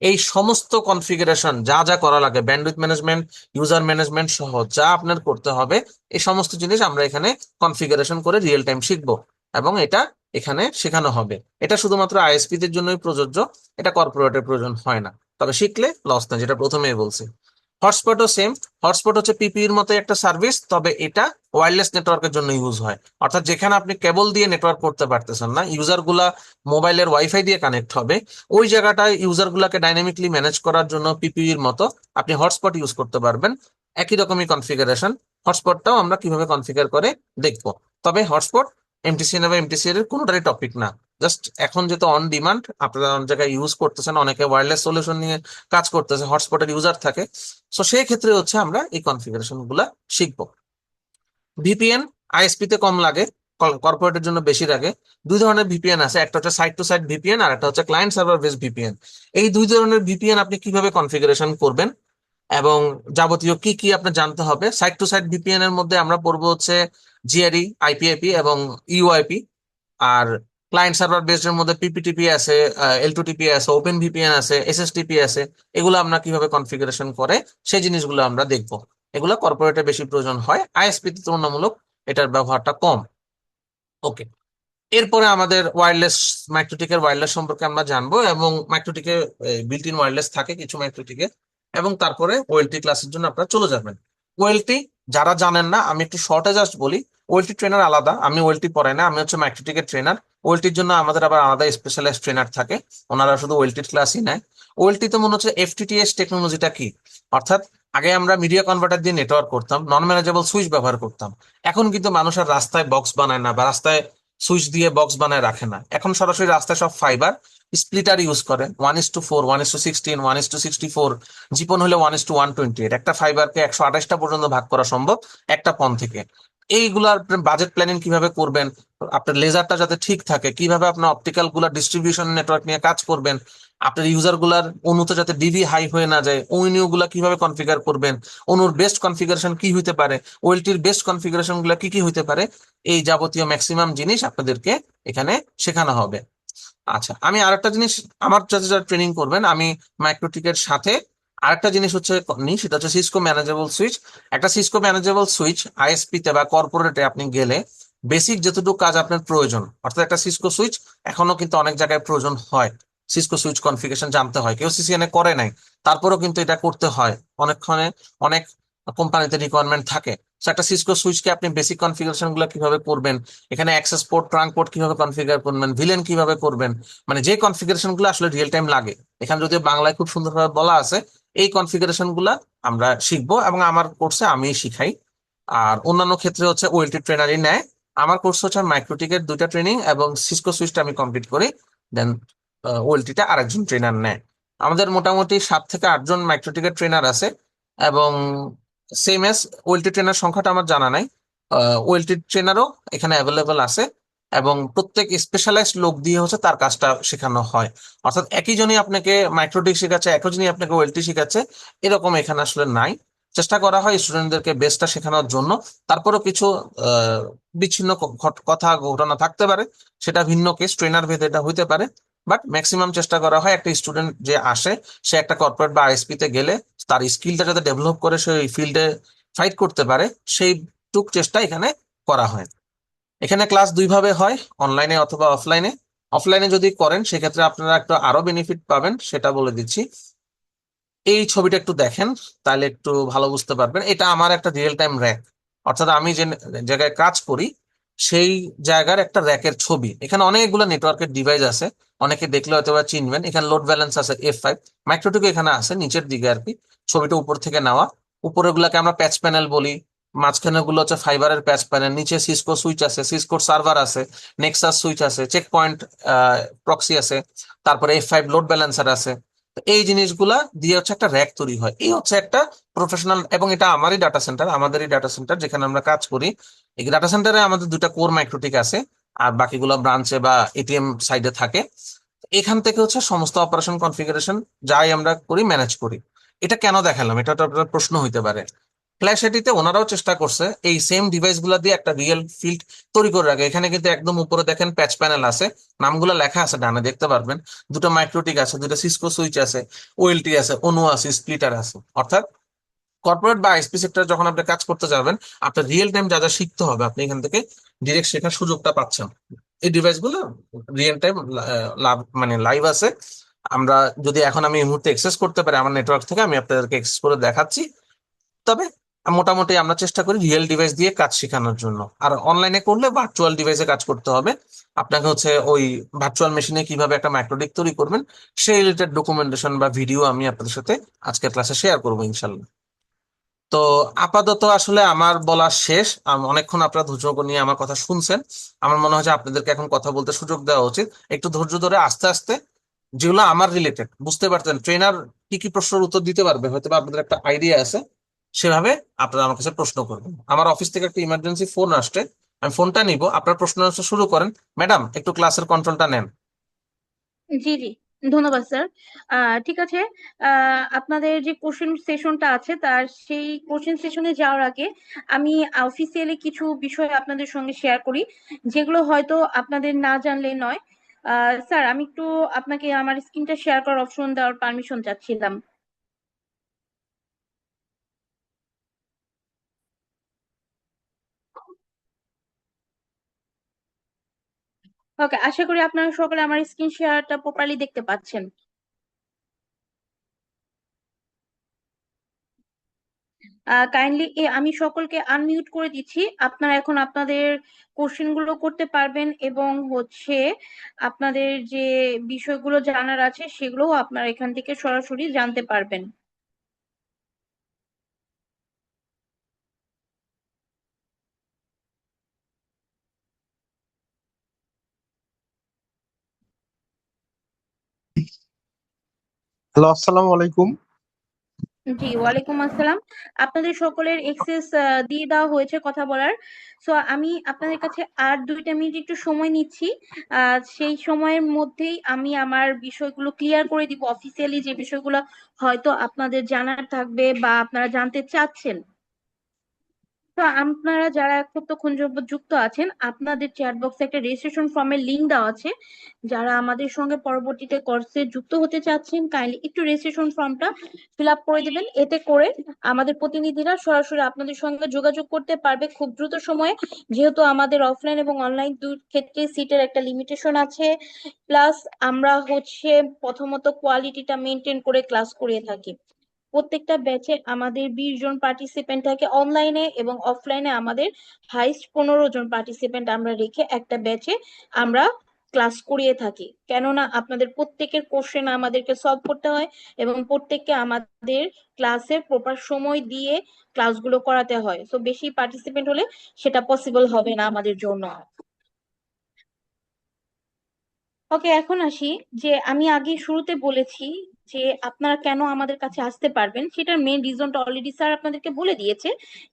এই সমস্ত কনফিগারেশন যা যা করা লাগে, ব্যান্ডউইথ ম্যানেজমেন্ট, ইউজার ম্যানেজমেন্ট সহ যা আপনার করতে হবে, এই সমস্ত জিনিস আমরা এখানে কনফিগারেশন করে রিয়েল টাইম শিখবো এবং এটা এখানে শেখানো হবে। এটা শুধুমাত্র আইএসপি দের জন্যই প্রযোজ্য, এটা কর্পোরেটের প্রয়োজন হয় না, তবে শিখলে লস না, যেটা প্রথমেই বলছি। হটস্পটও সেম। হটস্পট হচ্ছে পিপির মতো একটা সার্ভিস, তবে এটা ওয়্যারলেস নেটওয়ার্কের জন্য ইউজ হয়। অর্থাৎ যেখানে আপনি কেবল দিয়ে নেটওয়ার্ক করতে পারতেছেন না, ইউজার গুলা মোবাইলের ওয়াইফাই দিয়ে কানেক্ট হবে, ওই জায়গাটায় ইউজার গুলাকে ডাইনামিকলি ম্যানেজ করার জন্য পিপির মতো আপনি হটস্পট ইউজ করতে পারবেন। একই রকমই কনফিগারেশন, হটস্পটটাও আমরা কিভাবে কনফিগার করে দেখবো। তবে হটস্পট এমটিসি বা এমটিসি এর কোনোটারই টপিক না, জাস্ট এখন যেহেতু অন ডিমান্ড আপনারা অনেক জায়গায় ইউজ করতেছেন, অনেকে ওয়্যারলেস সলিউশন নিয়ে কাজ করতেছে, হটস্পটের ইউজার থাকে। সো সেই ক্ষেত্রে হচ্ছে আমরা এই কনফিগারেশন গুলা শিখবো। ভিপিএন আইএসপি তে কম লাগে, কর্পোরেটের জন্য বেশি লাগে। দুই ধরনের ভিপিএন আছে, একটা হচ্ছে সাইট টু সাইট ভিপিএন আর একটা হচ্ছে ক্লায়েন্ট সার্ভার বেস ভিপিএন। এই দুই ধরনের ভিপিএন আপনি কিভাবে কনফিগারেশন করবেন এবং যাবতীয় কি কি আপনার জানতে হবে। সাইট টু সাইট ভিপিএন এর মধ্যে আমরা পড়বো হচ্ছে জিআরই, আইপিআইপি এবং ইউআইপি। আর ক্লায়েন্ট সার্ভার বেসড এর মধ্যে পিপিটিপি আছে, এল2টিপি আছে, ওপেন ভিপিএন আছে, এসএসটিপি আছে। এগুলো আমরা কিভাবে কনফিগারেশন করে সেই জিনিসগুলো আমরা দেখবো। এগুলো কর্পোরেটে বেশি প্রয়োজন হয়, আইএসপি তে তুলনামূলক এটার ব্যবহারটা কম। ওকে, এরপরে আমাদের ওয়্যারলেস, মাইক্রোটিকের ওয়্যারলেস সম্পর্কে আমরা জানবো এবং মাইক্রোটিকে বিল্ট ইন ওয়্যারলেস থাকে কিছু মাইক্রোটিকে। এবং তারপরে ওএলটি ক্লাসের জন্য আপনারা চলে যাবেন। ওএলটি যারা জানেন না, আমি একটু শর্টে জাস্ট বলি। ওএলটি ট্রেনার আলাদা, আমি ওএলটি পড়াই না, আমি হচ্ছে মাইক্রোটিকের ট্রেনার। ওএলটির জন্য আমাদের আবার আলাদা স্পেশালাইজ ট্রেনার থাকে, ওনারা শুধু ওএলটির ক্লাসই নেয়। ওএলটি তো মনে হচ্ছে এফটিটিএস টেকনোলজিটা কি, অর্থাৎ আগে আমরা মিডিয়া কনভার্টার দিয়ে নেটওয়ার্ক করতাম, নন ম্যানেজেবল সুইচ ব্যবহার করতাম। এখন কিন্তু মানুষের রাস্তায় বক্স বানায় না বা রাস্তায় সুইচ দিয়ে বক্স বানায় রাখে না, এখন সরাসরি রাস্তায় সব ফাইবার স্প্লিটার ইউজ করে 1:4, 1:16, 1:64, জিপন হলে 1:128। একটা ফাইবারকে 128টা পর্যন্ত ভাগ করা সম্ভব একটা পন থেকে। এইগুলার বাজেট প্ল্যানিং কিভাবে করবেন, আপনার লেজারটা যাতে ঠিক থাকে, কিভাবে আপনার অপটিক্যাল গুলা ডিস্ট্রিবিউশন নেটওয়ার্ক নিয়ে কাজ করবেন, আপনার ইউজার গুলার অনুতে যাতে ডিবি হাই হয়ে না যায়, ওইনিউ গুলা কিভাবে কনফিগার করবেন, অনুর বেস্ট কনফিগারেশন কি হইতে পারে, ওএলটির বেস্ট কনফিগারেশন গুলা কি কি হইতে পারে, এই যাবতীয় ম্যাক্সিমাম জিনিস আপনাদেরকে এখানে শেখানো হবে। আচ্ছা, আমি আরেকটা জিনিস, আমার যারা যারা ট্রেনিং করবেন, আমি মাইক্রোটিকের সাথে আরেকটা জিনিস হচ্ছে নিই, সেটা হচ্ছে সিসকো ম্যানেজেবল সুইচ। একটা সিসকো ম্যানেজেবল সুইচ আইএসপি তে বা কর্পোরেটে আপনি গেলে বেসিক যতটুকু কাজ আপনার প্রয়োজন, অর্থাৎ একটা সিসকো সুইচ এখনো কিন্তু অনেক জায়গায় প্রয়োজন হয়। সিসকো সুইচ কনফিগারেশন জানতে হয়, কেউ সিসিএনএ করে নাই, তারপরেও কিন্তু এটা করতে হয় অনেকক্ষণে, অনেক কোম্পানিতে রিকোয়ারমেন্ট থাকে। So, একটা সিসকো সুইচকে আপনি বেসিক কনফিগারেশন গুলো কিভাবে করবেন, এখানে অ্যাক্সেস পোর্ট, ট্রাঙ্ক পোর্ট কিভাবে কনফিগার করবেন, ভিলেন কিভাবে করবেন, মানে যে কনফিগারেশন গুলো আসলে রিয়েল টাইম লাগে, এখানে যদিও বাংলায় খুব সুন্দরভাবে বলা আছে, এই কনফিগারেশন গুলা আমরা শিখবো এবং আমার কোর্সে আমি শিখাই। আর অন্যান্য ক্ষেত্রে হচ্ছে ওএলটি ট্রেনারই নেয়। আমার কোর্স হচ্ছে মাইক্রোটিকের দুইটা ট্রেনিং এবং সিসকো সুইচটা আমি কমপ্লিট করি, দেন ওএলটিটা আরেকজন ট্রেনার নেয়। আমাদের মোটামুটি 7 থেকে 8 জন মাইক্রোটিকের ট্রেনার আছে এবং সেম এস ওএলটি ট্রেনার সংখ্যাটা আমার জানা নাই। ওএলটি ট্রেনারও এখানে অ্যাভেলেবেল আছে এবং প্রত্যেক স্পেশালাইজড লোক দিয়ে হচ্ছে তার কাজটা শেখানো হয়। অর্থাৎ একই জনই আপনাকে মাইক্রোটিক শেখাচ্ছে, একই জনই আপনাকে ওএলটি শেখাচ্ছে, এরকম এখানে আসলে নাই। চেষ্টা করা হয় স্টুডেন্টদেরকে বেস্টটা শেখানোর জন্য। তারপরও কিছু আহ, বিচ্ছিন্ন কথা ঘটনা থাকতে পারে, সেটা ভিন্ন কেস, ট্রেনার ভেদে এটা হইতে পারে। বাট ম্যাক্সিমাম চেষ্টা করা হয় একটা স্টুডেন্ট যে আসে, সে একটা কর্পোরেট বা আইএসপি তে গেলে তার স্কিলটা যাতে ডেভেলপ করে সে এই ফিল্ডে ফাইট করতে পারে, সেই টুক চেষ্টা এখানে করা হয়। এখানে ক্লাস দুই ভাবে হয়, অনলাইনে অথবা অফলাইনে। অফলাইনে যদি করেন সেক্ষেত্রে আপনারা একটু আরো বেনিফিট পাবেন, সেটা বলে দিচ্ছি। এই ছবিটা একটু দেখেন, তাহলে একটু ভালো বুঝতে পারবেন। এটা আমার একটা রিয়েল টাইম র্যাক, অর্থাৎ আমি যে জায়গায় কাজ করি সেই জায়গার একটা র্যাকের ছবি। এখানে অনেকগুলো নেটওয়ার্কের ডিভাইস আছে, অনেকে দেখলে হয়তো বা চিনবেন। এখানে লোড ব্যালেন্স আছে F5, মাইক্রোটিক এখানে আছে নিচের দিকে আর কি, ছবিটা উপর থেকে নেওয়া। উপরের গুলাকে আমরা প্যাচ প্যানেল বলি, মাঝখানে গুলো হচ্ছে ফাইবারের প্যাচ প্যানেল, নিচে সিসকো সুইচ আছে, সিসকোর সার্ভার আছে, নেক্সাস সুইচ আছে, চেক পয়েন্ট প্রক্সি আছে, তারপরে F5 লোড ব্যালেন্সার আছে। তো এই জিনিসগুলা দিয়ে হচ্ছে একটা র্যাক তৈরি হয়, এই হচ্ছে একটা প্রফেশনাল। এবং এটা আমারই ডাটা সেন্টার, আমাদেরই ডাটা সেন্টার যেখানে আমরা কাজ করি। এই ডাটা সেন্টারে আমাদের দুটা কোর মাইক্রোটিক আছে, আর বাকিগুলো ব্রাঞ্চে বা এটিএম সাইডে থাকে। এখান থেকে হচ্ছে সমস্ত অপারেশন কনফিগারেশন যাই আমরা করি, ম্যানেজ করি। এটা কেন দেখালাম, এটা তো আপনার প্রশ্ন হইতে পারে। ফ্ল্যাশ এটিতে ওনারাও চেষ্টা করছে এই সেম ডিভাইস গুলা দিয়ে একটা রিয়েল ফিল্ড তৈরি করে রাখে। এখানে কিন্তু একদম উপরে দেখেন প্যাচ প্যানেল আছে, নামগুলো লেখা আছে ডানে দেখতে পারবেন, দুটো মাইক্রোটিক আছে, দুটো সিসকো সুইচ আছে, ওএলটি আছে, অনু আছে, স্প্লিটার আছে। অর্থাৎ কর্পোরেট বা আইএসপি সেক্টর যখন আপনি কাজ করতে যাবেন, আপনার রিয়েল টাইম যা যা শিখতে হবে আপনি এখান থেকে ডিরেক্ট শেখার সুযোগটা পাচ্ছেন। এই ডিভাইস গুলো রিয়েল টাইম মানে লাইভ আছে। আমরা যদি এখন আমি এই মুহূর্তে এক্সেস করতে পারি আমার নেটওয়ার্ক থেকে, আমি আপনাদেরকে এক্সেস করে দেখাচ্ছি। তবে মোটামুটি আমরা চেষ্টা করি রিয়েল ডিভাইস দিয়ে কাজ শেখানোর জন্য। আর অনলাইনে করলে ভার্চুয়াল ডিভাইসে কাজ করতে হবে। আপনাকে হচ্ছে ওই ভার্চুয়াল মেশিনে কিভাবে একটা মাইক্রোডিক তৈরি করবেন সেই রিলেটেড ডকুমেন্টেশন বা ভিডিও আমি আপনাদের সাথে আজকের ক্লাসে শেয়ার করবো ইনশাল্লাহ। তো আপাতত আসলে আমার বলা শেষ। অনেকক্ষণ আপনারা ধৈর্য নিয়ে আমার কথা শুনছেন। আমার মনে হয় যে আপনাদেরকে এখন কথা বলতে সুযোগ দেওয়া উচিত। একটু ধৈর্য ধরে আস্তে আস্তে যেগুলো আমার রিলেটেড বুঝতে পারতেন, ট্রেনার কি কি প্রশ্নের উত্তর দিতে পারবে হয়তো বা আপনাদের একটা আইডিয়া আছে, সেভাবে আপনারা আমার কাছে প্রশ্ন করবেন। আমার অফিস থেকে একটা ইমার্জেন্সি ফোন আসছে, আমি ফোনটা নিব। আপনার প্রশ্ন শুরু করেন। ম্যাডাম, একটু ক্লাসের কন্ট্রোলটা নেন। জি জি, ধন্যবাদ স্যার। ঠিক আছে। আপনাদের যে কোশ্চেন সেশনটা আছে তার সেই কোশ্চেন সেশনে যাওয়ার আগে আমি অফিসিয়ালি কিছু বিষয় আপনাদের সঙ্গে শেয়ার করি, যেগুলো হয়তো আপনাদের না জানলে নয়। স্যার, আমি একটু আপনাকে আমার স্ক্রিনটা শেয়ার করার অপশন দেওয়ার পারমিশন চাচ্ছিলাম। ওকে, আশা করি আপনারা সকলে আমার স্ক্রিন শেয়ারটা প্রপারলি দেখতে পাচ্ছেন। কাইন্ডলি আমি সকলকে আনমিউট করে দিচ্ছি। আপনারা এখন আপনাদের কোশ্চেন গুলো করতে পারবেন এবং হচ্ছে আপনাদের যে বিষয়গুলো জানার আছে সেগুলোও আপনারা এখান থেকে সরাসরি জানতে পারবেন। হ্যালো, আসসালামু আলাইকুম। জি, ওয়ালাইকুম আসসালাম। আপনাদের সকলের এক্সেস দিয়ে দেওয়া হয়েছে কথা বলার। সো আমি আপনাদের কাছে আর 2টা মিনিট একটু সময় নিচ্ছি। সেই সময়ের মধ্যেই আমি আমার বিষয়গুলো ক্লিয়ার করে দিব, অফিসিয়ালি যে বিষয়গুলো হয়তো আপনাদের জানার থাকবে বা আপনারা জানতে চাচ্ছেন। তো আপনারা যারা এতক্ষণ যাবত যুক্ত আছেন, আপনাদের চ্যাট বক্সে একটা রেজিস্ট্রেশন ফর্মের লিংক দেওয়া আছে। যারা আমাদের সঙ্গে পরবর্তীতে কোর্সে যুক্ত হতে চাচ্ছেন, কাইন্ডলি একটু রেজিস্ট্রেশন ফর্মটা ফিল আপ করে দিবেন। এতে করে আমাদের প্রতিনিধিরা সরাসরি আপনাদের সঙ্গে যোগাযোগ করতে পারবে খুব দ্রুত সময়ে। যেহেতু আমাদের অফলাইন এবং অনলাইন দুই ক্ষেত্রে সিটের একটা লিমিটেশন আছে, প্লাস আমরা হচ্ছে প্রথমত কোয়ালিটিটা মেনটেন করে ক্লাস করিয়ে থাকি। প্রত্যেকটা ব্যাচে আমাদের 20 জন পার্টিসিপেন্ট থাকে অনলাইনে, এবং অফলাইনে আমাদের হাইস্ট 15 জন পার্টিসিপেন্ট আমরা রেখে একটা ব্যাচে আমরা ক্লাস করিয়ে থাকি। কেননা আপনাদের প্রত্যেকের কোশ্চেন আমাদেরকে সলভ করতে হয় এবং প্রত্যেককে আমাদের ক্লাসের প্রপার সময় দিয়ে ক্লাসগুলো করাতে হয়। তো বেশি পার্টিসিপেন্ট হলে সেটা পসিবল হবে না আমাদের জন্য। ওকে, এখন আসি যে আমি আগে শুরুতে বলেছি যে আপনারা কেন আমাদের কাছে আসতে পারবেন, সেটার মেইন রিজনটা অলরেডি স্যার আপনাদেরকে বলে দিয়েছে।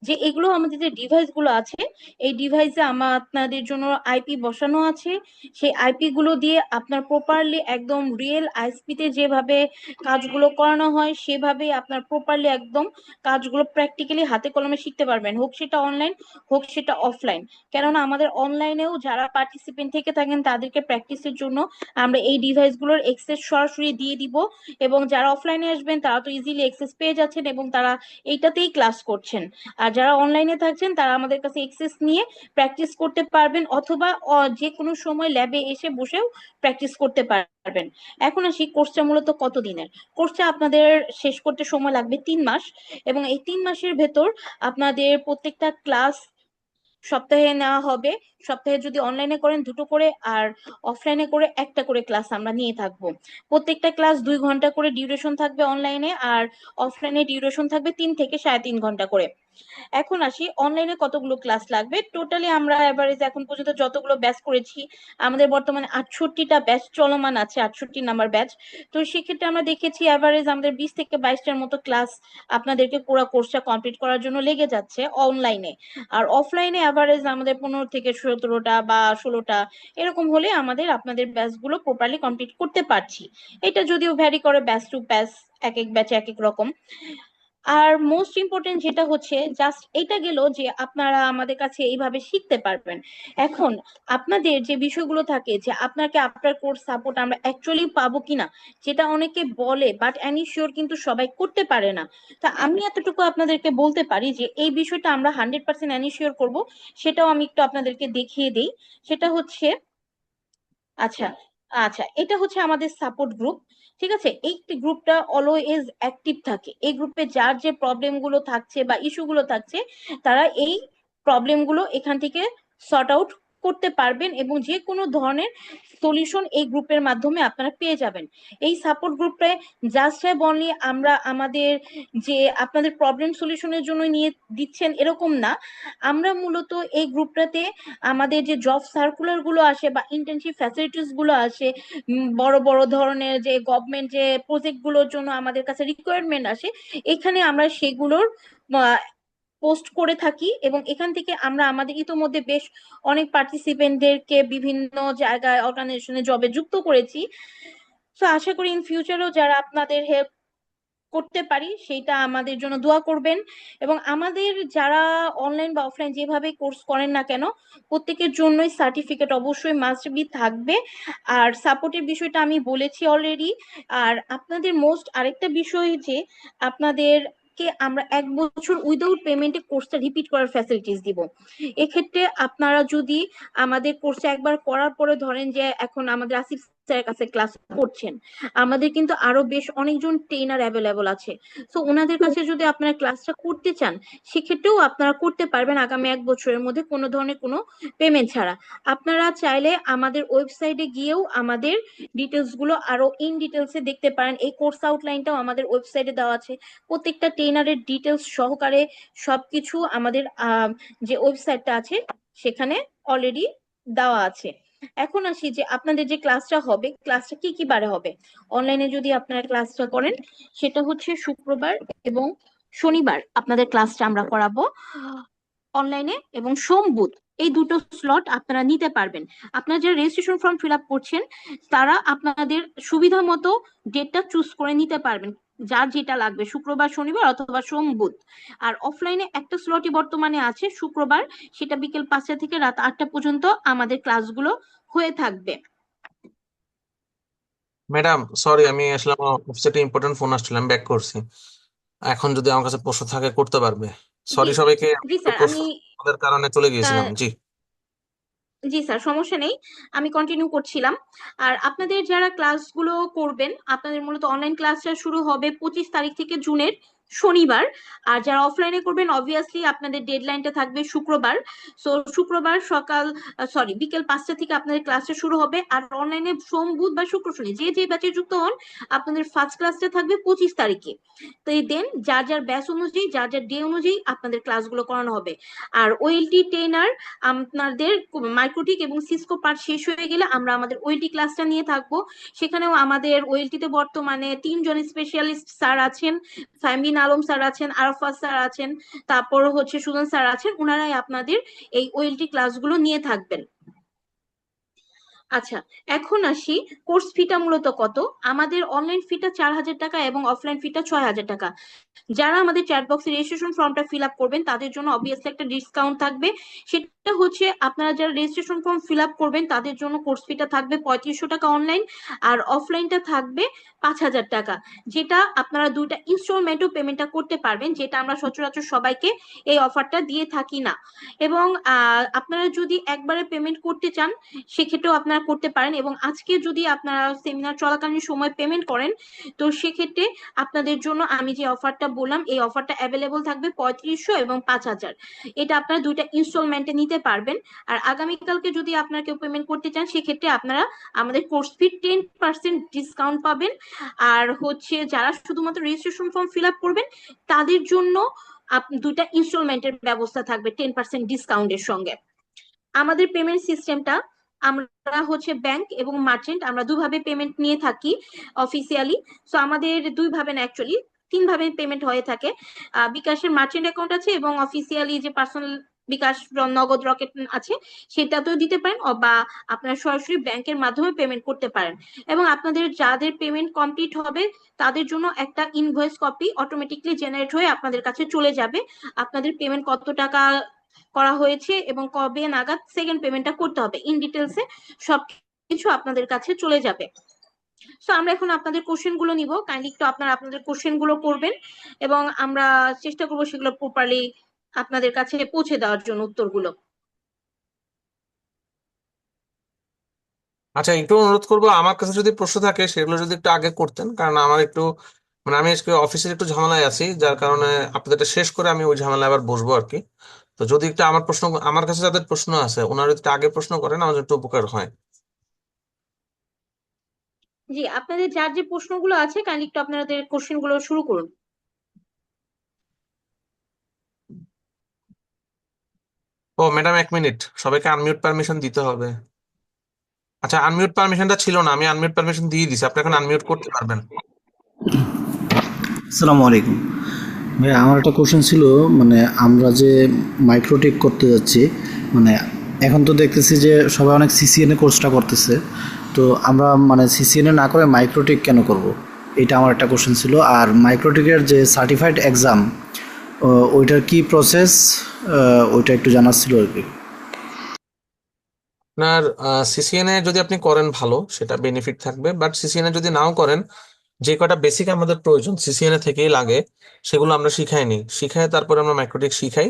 যে এগুলো আমাদের যে ডিভাইস গুলো আছে, এই ডিভাইসে আপনাদের জন্য আইপি বসানো আছে। সেই আইপি গুলো দিয়ে আপনার প্রপারলি একদম রিয়েল আইএসপি তে যেভাবে কাজগুলো করানো হয় সেভাবে আপনার প্রপারলি একদম কাজগুলো প্র্যাকটিক্যালি হাতে কলমে শিখতে পারবেন, হোক সেটা অনলাইন হোক সেটা অফলাইন। কেননা আমাদের অনলাইনেও যারা পার্টিসিপেন্ট থেকে থাকেন তাদেরকে প্র্যাকটিসের জন্য আমরা এই ডিভাইস গুলোর এক্সেস সরাসরি দিয়ে দিব। এবং যারা অফলাইনে আসবেন তারা তো ইজিলি এক্সেস পেয়ে যাচ্ছেন এবং তারা এইটাতেই ক্লাস করছেন। আর যারা অনলাইনে থাকছেন তারা আমাদের কাছে এক্সেস নিয়ে প্র্যাকটিস করতে পারবেন, অথবা যে কোনো সময় ল্যাবে এসে বসেও প্র্যাকটিস করতে পারবেন। এখন আসি কোর্সটা মূলত কত দিনের। কোর্সটা আপনাদের শেষ করতে সময় লাগবে 3 মাস, এবং এই 3 মাসের ভেতর আপনাদের প্রত্যেকটা ক্লাস সপ্তাহে নেওয়া হবে। সপ্তাহে যদি অনলাইনে করেন 2টো করে, আর অফলাইনে করে একটা করে ক্লাস আমরা নিয়ে থাকবো। প্রত্যেকটা ক্লাস 2 ঘন্টা করে ডিউরেশন থাকবে অনলাইনে, আর অফলাইনে ডিউরেশন থাকবে 3 থেকে 3.5 ঘন্টা করে। এখন আসি অনলাইনে কতগুলো ক্লাস লাগবে। টোটালি আমরা এভারেজ এখন পর্যন্ত যতগুলো ব্যাচ করেছি, আমাদের বর্তমানে 68টা ব্যাচ চলমান আছে, 68 নাম্বার ব্যাচ। তো সেক্ষেত্রে আমরা দেখেছি এভারেজ আমাদের 20 থেকে 22টার মতো ক্লাস আপনাদেরকে পুরো কোর্সটা কমপ্লিট করার জন্য লেগে যাচ্ছে অনলাইনে। আর অফলাইনে এভারেজ আমাদের 15 থেকে 17টা বা 16টা এরকম হলে আমাদের আপনাদের ব্যাচ গুলো প্রপারলি কমপ্লিট করতে পারছি। এটা যদিও ভ্যারি করে ব্যাচ টু ব্যাচ, এক এক ব্যাচে এক এক রকম। আর মোস্ট ইম্পর্টেন্ট যেটা হচ্ছে, জাস্ট এটা গেল যে আপনারা আমাদের কাছে এইভাবে শিখতে পারবেন। এখন আপনাদের যে বিষয়গুলো থাকে যে আপনাকে আফটার কোর্স সাপোর্ট আমরা অ্যাকচুয়ালি পাবো কিনা, যেটা অনেকে বলে বাট এনিশিওর কিন্তু সবাই করতে পারে না। তা আমি এতটুকু আপনাদেরকে বলতে পারি যে এই বিষয়টা আমরা 100% এনিশিওর করবো। সেটাও আমি একটু আপনাদেরকে দেখিয়ে দিই। সেটা হচ্ছে, আচ্ছা আচ্ছা, এটা হচ্ছে আমাদের সাপোর্ট গ্রুপ। ঠিক আছে, এই গ্রুপটা অলওয়েজ অ্যাক্টিভ থাকে। এই গ্রুপে যার যে প্রবলেম গুলো থাকছে বা ইস্যু গুলো থাকছে, তারা এই প্রবলেম গুলো এখান থেকে সর্ট আউট করতে পারবেন এবং যে কোনো ধরনের সলিউশন এই গ্রুপের মাধ্যমে আপনারা পেয়ে যাবেন। এই সাপোর্ট গ্রুপে জাস্ট অনলি আমরা আমাদের যে আপনাদের প্রবলেম সলিউশনের জন্য নিয়ে দিচ্ছেন এরকম না, আমরা মূলত এই গ্রুপটাতে আমাদের যে জব সার্কুলার গুলো আসে বা ইন্টার্নশিপ ফ্যাসিলিটিস গুলো আসে, বড় বড় ধরনের যে গভর্নমেন্ট যে প্রজেক্ট গুলোর জন্য আমাদের কাছে রিকোয়ারমেন্ট আসে, এখানে আমরা সেগুলোর পোস্ট করে থাকি এবং এখান থেকে আমরা আমাদের ইতোমধ্যে বেশ অনেক পার্টিসিপেন্টদেরকে বিভিন্ন জায়গায় অর্গানাইজেশনে জবে যুক্ত করেছি। তো আশা করি ইন ফিউচারও যারা আপনাদের হেল্প করতে পারি সেটা আমাদের জন্য দোয়া করবেন। এবং আমাদের যারা অনলাইন বা অফলাইন যেভাবে কোর্স করেন না কেন, প্রত্যেকের জন্যই সার্টিফিকেট অবশ্যই মাস্ট বি থাকবে। আর সাপোর্টের বিষয়টা আমি বলেছি অলরেডি। আর আপনাদের মোস্ট আরেকটা বিষয় যে আপনাদের কে আমরা 1 বছর উইদাউট পেমেন্টে কোর্সটা রিপিট করার ফ্যাসিলিটিস দিব। এক্ষেত্রে আপনারা যদি আমাদের কোর্সে একবার করার পরে ধরেন যে এখন আমাদের আসিফ স্যারের কাছে ক্লাস করছেন, আমাদের কিন্তু আরো বেশ অনেকজন ট্রেনার অ্যাভেলেবল আছে। তো ওনাদের কাছে যদি আপনারা ক্লাসটা করতে চান, সেক্ষেত্রেও আপনারা করতে পারবেন আগামী 1 বছরের মধ্যে কোনো ধরনের কোনো পেমেন্ট ছাড়া। আপনারা চাইলে আমাদের ওয়েবসাইটে গিয়েও আমাদের ডিটেলস গুলো আরো ইন ডিটেলসে দেখতে পারেন। এই কোর্স আউটলাইনটাও আমাদের ওয়েবসাইটে দেওয়া আছে, প্রত্যেকটা ট্রেনারের ডিটেলস সহকারে সবকিছু আমাদের যে ওয়েবসাইটটা আছে সেখানে অলরেডি দেওয়া আছে। এখন আসি যে আপনাদের যে ক্লাসটা হবে, ক্লাসটা কি কি বারে হবে। অনলাইনে যদি আপনারা ক্লাসটা করেন, সেটা হচ্ছে শুক্রবার এবং শনিবার আপনাদের ক্লাসটা আমরা করাবো অনলাইনে, এবং সোম বুধ এই দুটো স্লট আপনারা নিতে পারবেন। আপনারা যারা রেজিস্ট্রেশন ফর্ম ফিল আপ করছেন তারা আপনাদের সুবিধা মতো ডেটটা চুজ করে নিতে পারবেন, যার যেটা লাগবে, শুক্রবার শনিবার অথবা সোম বুধ। আর অফলাইনে একটা স্লটই বর্তমানে আছে শুক্রবার, সেটা বিকেল 5টা থেকে রাত 8টা পর্যন্ত আমাদের ক্লাসগুলো হয়ে থাকবে। ম্যাডাম সরি, আমি আসলে আমার অফিসে একটা ইম্পর্টেন্ট ফোন আসছিল, আমি ব্যাক করছি। এখন যদি আমার কাছে প্রশ্ন থাকে করতে পারবে। জি সরি জি সবাইকে, আমি জি একটু স্যার, আমি প্রশ্নের কারণে চলে গিয়েছিলাম। আহ, জি। জি স্যার, সমস্যা নেই, আমি কন্টিনিউ করছিলাম। আর আপনাদের যারা ক্লাসগুলো করবেন, আপনাদের মূলত অনলাইন ক্লাসটা শুরু হবে 25 তারিখ থেকে জুনের শনিবার। আর যারা অফলাইনে করবেন অবভিয়াসলি আপনাদের ডেডলাইনটা থাকবে শুক্রবার। সো শুক্রবার সকাল বিকেল 5টা থেকে আপনাদের ক্লাসটা শুরু হবে। আর অনলাইনে সোম বুধ বা শুক্র শনি যে যে ব্যাচে যুক্ত হন, আপনাদের ফার্স্ট ক্লাসটা থাকবে 25 তারিখে। তো এই দেন যার যার ব্যাচ অনুযায়ী যার যার ডে অনুযায়ী আপনাদের ক্লাসগুলো করানো হবে। আর ওএলটি ট্রেনার আপনাদের মাইক্রোটিক এবং সিসকো পার্ট শেষ হয়ে গেলে আমরা আমাদের ওএলটি ক্লাসটা নিয়ে থাকবো। সেখানেও আমাদের ওএলটিতে বর্তমানে 3 জন স্পেশালিস্ট স্যার আছেন, ফাহমিন আলম স্যার আছেন, আরাফাত স্যার আছেন, তারপর হচ্ছে সুজন স্যার আছেন, ওনারাই আপনাদের এই ওএলটি ক্লাসগুলো নিয়ে থাকবেন। আচ্ছা, এখন আসি কোর্স ফিটা মূলত কত। আমাদের অনলাইন ফিটা 4,000 টাকা এবং অফলাইন ফিটা 6,000 টাকা। যারা আমাদের চ্যাট বক্সে রেজিস্ট্রেশন ফর্মটা ফিল আপ করবেন তাদের জন্য অবভিয়াসলি একটা ডিসকাউন্ট থাকবে। সেটা হচ্ছে আপনারা যারা রেজিস্ট্রেশন ফর্ম ফিল আপ করবেন তাদের জন্য কোর্স ফিটা থাকবে 3500 টাকা অনলাইন, আর অফলাইনটা থাকবে 5,000 টাকা। যেটা আপনারা দুইটা ইনস্টলমেন্টও পেমেন্টটা করতে পারবেন, যেটা আমরা সচরাচর সবাইকে এই অফারটা দিয়ে থাকি না। এবং আপনারা যদি একবারে পেমেন্ট করতে চান সেক্ষেত্রেও আপনারা করতে পারেন, এবং আজকে যদি আপনারা সেমিনার চলাকালীন সময় পেমেন্ট করেন, তো সেক্ষেত্রে আপনাদের জন্য আমি যে অফারটা বললাম এই অফারটা অ্যাভেলেবল থাকবে 3500 এবং 5,000। এটা আপনারা দুইটা ইনস্টলমেন্টে নিতে পারবেন। আর আগামীকালকে যদি আপনারা কেউ পেমেন্ট করতে চান সেক্ষেত্রে আপনারা আমাদের কোর্স ফি 10% ডিসকাউন্ট পাবেন। আর হচ্ছে যারা শুধুমাত্র রেজিস্ট্রেশন ফর্ম ফিল আপ করবেন তাদের জন্য দুইটা ইনস্টলমেন্টের ব্যবস্থা থাকবে 10% ডিসকাউন্টের সঙ্গে। আমাদের পেমেন্ট সিস্টেমটা, আমরা হচ্ছে ব্যাংক এবং মার্চেন্ট আমরা দুভাবে পেমেন্ট নিয়ে থাকি অফিসিয়ালি। সো আমাদের দুইভাবে না, অ্যাকচুয়ালি 3 ভাবে পেমেন্ট হয়ে থাকে। বিকাশের মার্চেন্ট অ্যাকাউন্ট আছে এবং অফিসিয়ালি যে পার্সোনাল বিকাশ নগদ রকেট আছে সেটাতেও দিতে পারেন, বা আপনারা সরাসরি ব্যাংকের মাধ্যমে পেমেন্ট করতে পারেন। এবং আপনাদের যাদের পেমেন্ট কমপ্লিট হবে তাদের জন্য একটা ইনভয়েস কপি অটোমেটিকলি জেনারেট হয়ে আপনাদের কাছে চলে যাবে। আপনাদের পেমেন্ট কত টাকা করা হয়েছে এবং কবে নাগাদ সেকেন্ড পেমেন্টটা করতে হবে ইন ডিটেলসে সবকিছু আপনাদের কাছে চলে যাবে। সো আমরা এখন আপনাদের কোশ্চেন গুলো নিব, কাইন্ডলি একটু আপনারা আপনাদের কোশ্চেন গুলো করবেন এবং আমরা চেষ্টা করবো সেগুলো প্রপারলি আপনাদের কাছে পৌঁছে দেওয়ার জন্য উত্তরগুলো। আচ্ছা, একটু অনুরোধ করবো, আমার কাছে যদি প্রশ্ন থাকে সেগুলো যদি একটু আগে করতেন, কারণ আমার একটু আমি আজকে অফিসের একটু ঝামেলায় আছি, যার কারণে আপনাদেরটা শেষ করে আমি ওই ঝামেলায় আবার বসবো আর কি। তো তো যদি একটু আমার কাছে যাদের প্রশ্ন আছে ওনারা যদি একটু আগে প্রশ্ন করেন আমার জন্য একটু উপকার হয়। জি, আপনাদের যার যে প্রশ্নগুলো আছে কাইন্ডলি একটু আপনাদের কোশ্চেন গুলো শুরু করুন। ও ম্যাডাম, 1 মিনিট, সবাইকে আনমিউট পারমিশন দিতে হবে। আচ্ছা, আনমিউট পারমিশনটা ছিল না, আমি আনমিউট পারমিশন দিয়ে দিছি, আপনি এখন আনমিউট করতে পারবেন। আসসালামু আলাইকুম ভাই, আমার একটা কোশ্চেন ছিল। মানে আমরা যে মাইক্রোটেক করতে যাচ্ছি, মানে এখন তো দেখতেছি যে সবাই অনেক সিসিএনএ কোর্সটা করতেছে, তো আমরা মানে সিসিএনএ না করে মাইক্রোটেক কেন করব? এটা আমার একটা কোশ্চেন ছিল। আর মাইক্রোটেকের যে সার্টিফাইড এক্সাম, ওইটার কি প্রসেস, ওইটা একটু জানার ছিল আর কি। আপনার সিসিএনএ যদি আপনি করেন ভালো, সেটা বেনিফিট থাকবে, বাট সিসিএনএ যদি নাও করেন, যে কটা বেসিক আমাদের প্রয়োজন সিসিএনএ থেকেই লাগে, সেগুলো আমরা শিখাইনি, শিখাই তারপরে আমরা মাইক্রোটেক শিখাই।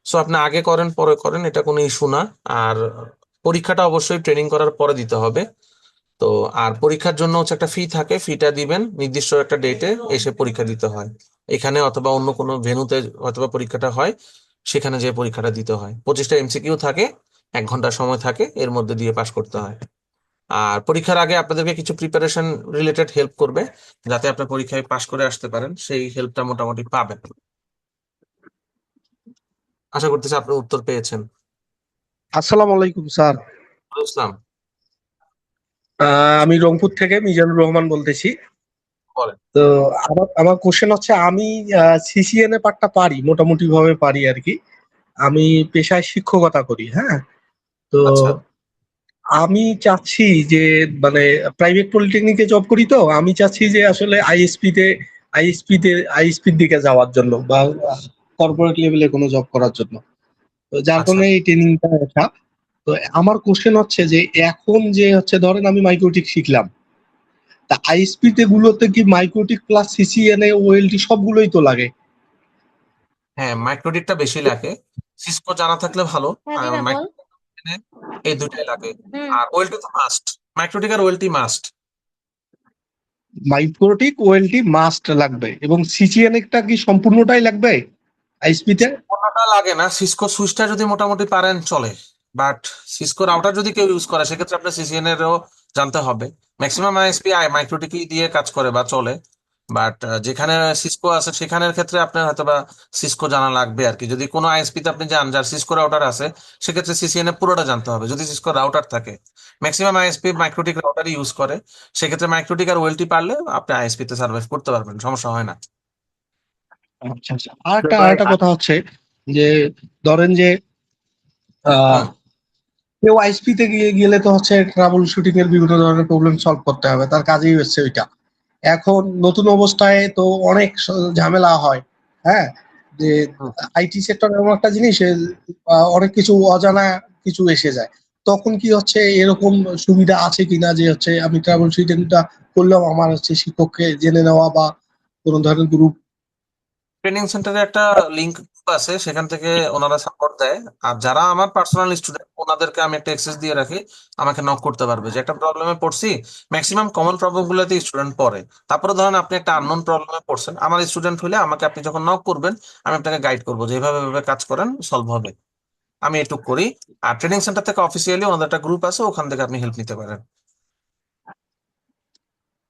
সো আপনি আগে করেন পরে করেন এটা কোনো ইস্যু না। আর পরীক্ষাটা অবশ্যই ট্রেনিং করার পরে দিতে হবে। তো আর পরীক্ষার জন্য হচ্ছে একটা ফি থাকে, ফিটা দিবেন, নির্দিষ্ট একটা ডেটে এসে পরীক্ষা দিতে হয়। এখানে অথবা অন্য কোনো ভেন্যুতে অথবা পরীক্ষাটা হয়, সেখানে যে পরীক্ষাটা দিতে হয়। 25টা এমসিকিউ থাকে, 1 ঘন্টা সময় থাকে, এর মধ্যে দিয়ে পাশ করতে হয়। আর পরীক্ষার আগে আপনাদেরকে কিছু প্রিপারেশন রিলেটেড হেল্প করবে, যাতে আপনার পরীক্ষায় পাশ করে আসতে পারেন, সেই হেল্পটা মোটামুটি পাবেন। আশা করতেছি আপনি উত্তর পেয়েছেন। আসসালামু আলাইকুম স্যার। বুঝলাম। আমি রংপুর থেকে মিজানুর রহমান বলতেছি। বলেন। তো আমার কোশ্চেন হচ্ছে, আমি সিসিএনএ পার্টটা পারি, মোটামুটি ভাবে পারি আর কি। আমি পেশায় শিক্ষকতা করি, হ্যাঁ। তো আচ্ছা। আমি চাচ্ছি যে, মানে প্রাইভেট পলিটেকনিকে জব করি, তো আমি চাচ্ছি যে আসলে আইএসপির দিকে যাওয়ার জন্য, বা কর্পোরেট লেভেলে কোনো জব করার জন্য। তো যার আচ্ছা। কারণে এই ট্রেনিংটা রাখা। তো আমার কোশ্চেন হচ্ছে যে, এখন যে হচ্ছে ধরেন আমি মাইক্রোটিক শিখলাম, তা আইএসপি তে গুলোতে কি মাইক্রোটিক প্লাস সিসিএনএ ওএলটি সবগুলোই তো লাগে? হ্যাঁ, মাইক্রোডিটটা বেশি লাগে, সিসকো জানা থাকলে ভালো। হ্যাঁ দিনা বল। মাইক্রোডিট এই দুইটাই লাগে। হুম। আর ওয়েলটি তো মাস্ট, মাইক্রোডিক আর ওয়েলটি মাস্ট। মাইক্রোটিক ওএলটি মাস্ট লাগবে, এবং সিসিএনএ টা কি সম্পূর্ণটাই লাগবে আইএসপি তে? কোনোটা লাগে না, সিসকো সুইচটা যদি মোটামুটি পারেন চলে। বাট সিসকো রাউটার যদি কেউ ইউজ করে, সেক্ষেত্রে আপনার সিসিএন এরও জানতে হবে। ম্যাক্সিমাম আইএসপি মাইক্রোটিকই দিয়ে কাজ করে বা চলে। বাট যেখানে সিসকো আছে সেখানের ক্ষেত্রে আপনার হয়তো বা সিসকো জানা লাগবে আর কি। যদি কোনো আইএসপি তে আপনি যান যার সিসকো রাউটার আছে, সেক্ষেত্রে সিসিএন এ পুরোটা জানতে হবে যদি সিসকো রাউটার থাকে। ম্যাক্সিমাম আইএসপি মাইক্রোটিক রাউটারই ইউজ করে, সেক্ষেত্রে মাইক্রোটিক আর ওয়েলটি পারলে আপনি আইএসপি তে সার্ভাইভ করতে পারবেন, সমস্যা হয় না। আচ্ছা আচ্ছা, আরেকটা কথা হচ্ছে যে, ধরেন যে আহ হুম। কেউ আইএসপি তে গেলে তো হচ্ছে ট্রাবল শুটিং এর বিভিন্ন ধরনের প্রবলেম সলভ করতে হবে, তার কাজেই হচ্ছে ওইটা। এখন নতুন অবস্থায় তো অনেক ঝামেলা হয়, হ্যাঁ। যে হুম। আইটি সেক্টর এমন একটা জিনিস, অনেক কিছু অজানা কিছু এসে যায়। তখন কি হচ্ছে, এরকম সুবিধা আছে কিনা যে হচ্ছে আমি ট্রাভেল শুটিংটা করলেও আমার হচ্ছে শিক্ষককে জেনে নেওয়া, বা কোনো ধরনের গ্রুপ? ট্রেনিং সেন্টারে একটা লিংক আছে, সেখান থেকে ওনারা সাপোর্ট দেয়। আর যারা আমার পার্সোনাল স্টুডেন্ট ওনাদেরকে আমি একটা অ্যাক্সেস দিয়ে রাখি, আমাকে নক করতে পারবে যে একটা প্রবলেমে পড়ছি। ম্যাক্সিমাম কমন প্রবলেম গুলোতে স্টুডেন্ট পড়ে। তারপরে ধরেন আপনি একটা আননোন প্রবলেমে পড়ছেন, আমার স্টুডেন্ট হলে আমাকে আপনি যখন নক করবেন, আমি আপনাকে গাইড করবো যে এইভাবে এভাবে কাজ করেন, সলভ হবে। আমি এটুক করি। আর ট্রেনিং সেন্টার থেকে অফিসিয়ালি ওনাদের একটা গ্রুপ আছে, ওখান থেকে আপনি হেল্প নিতে পারেন।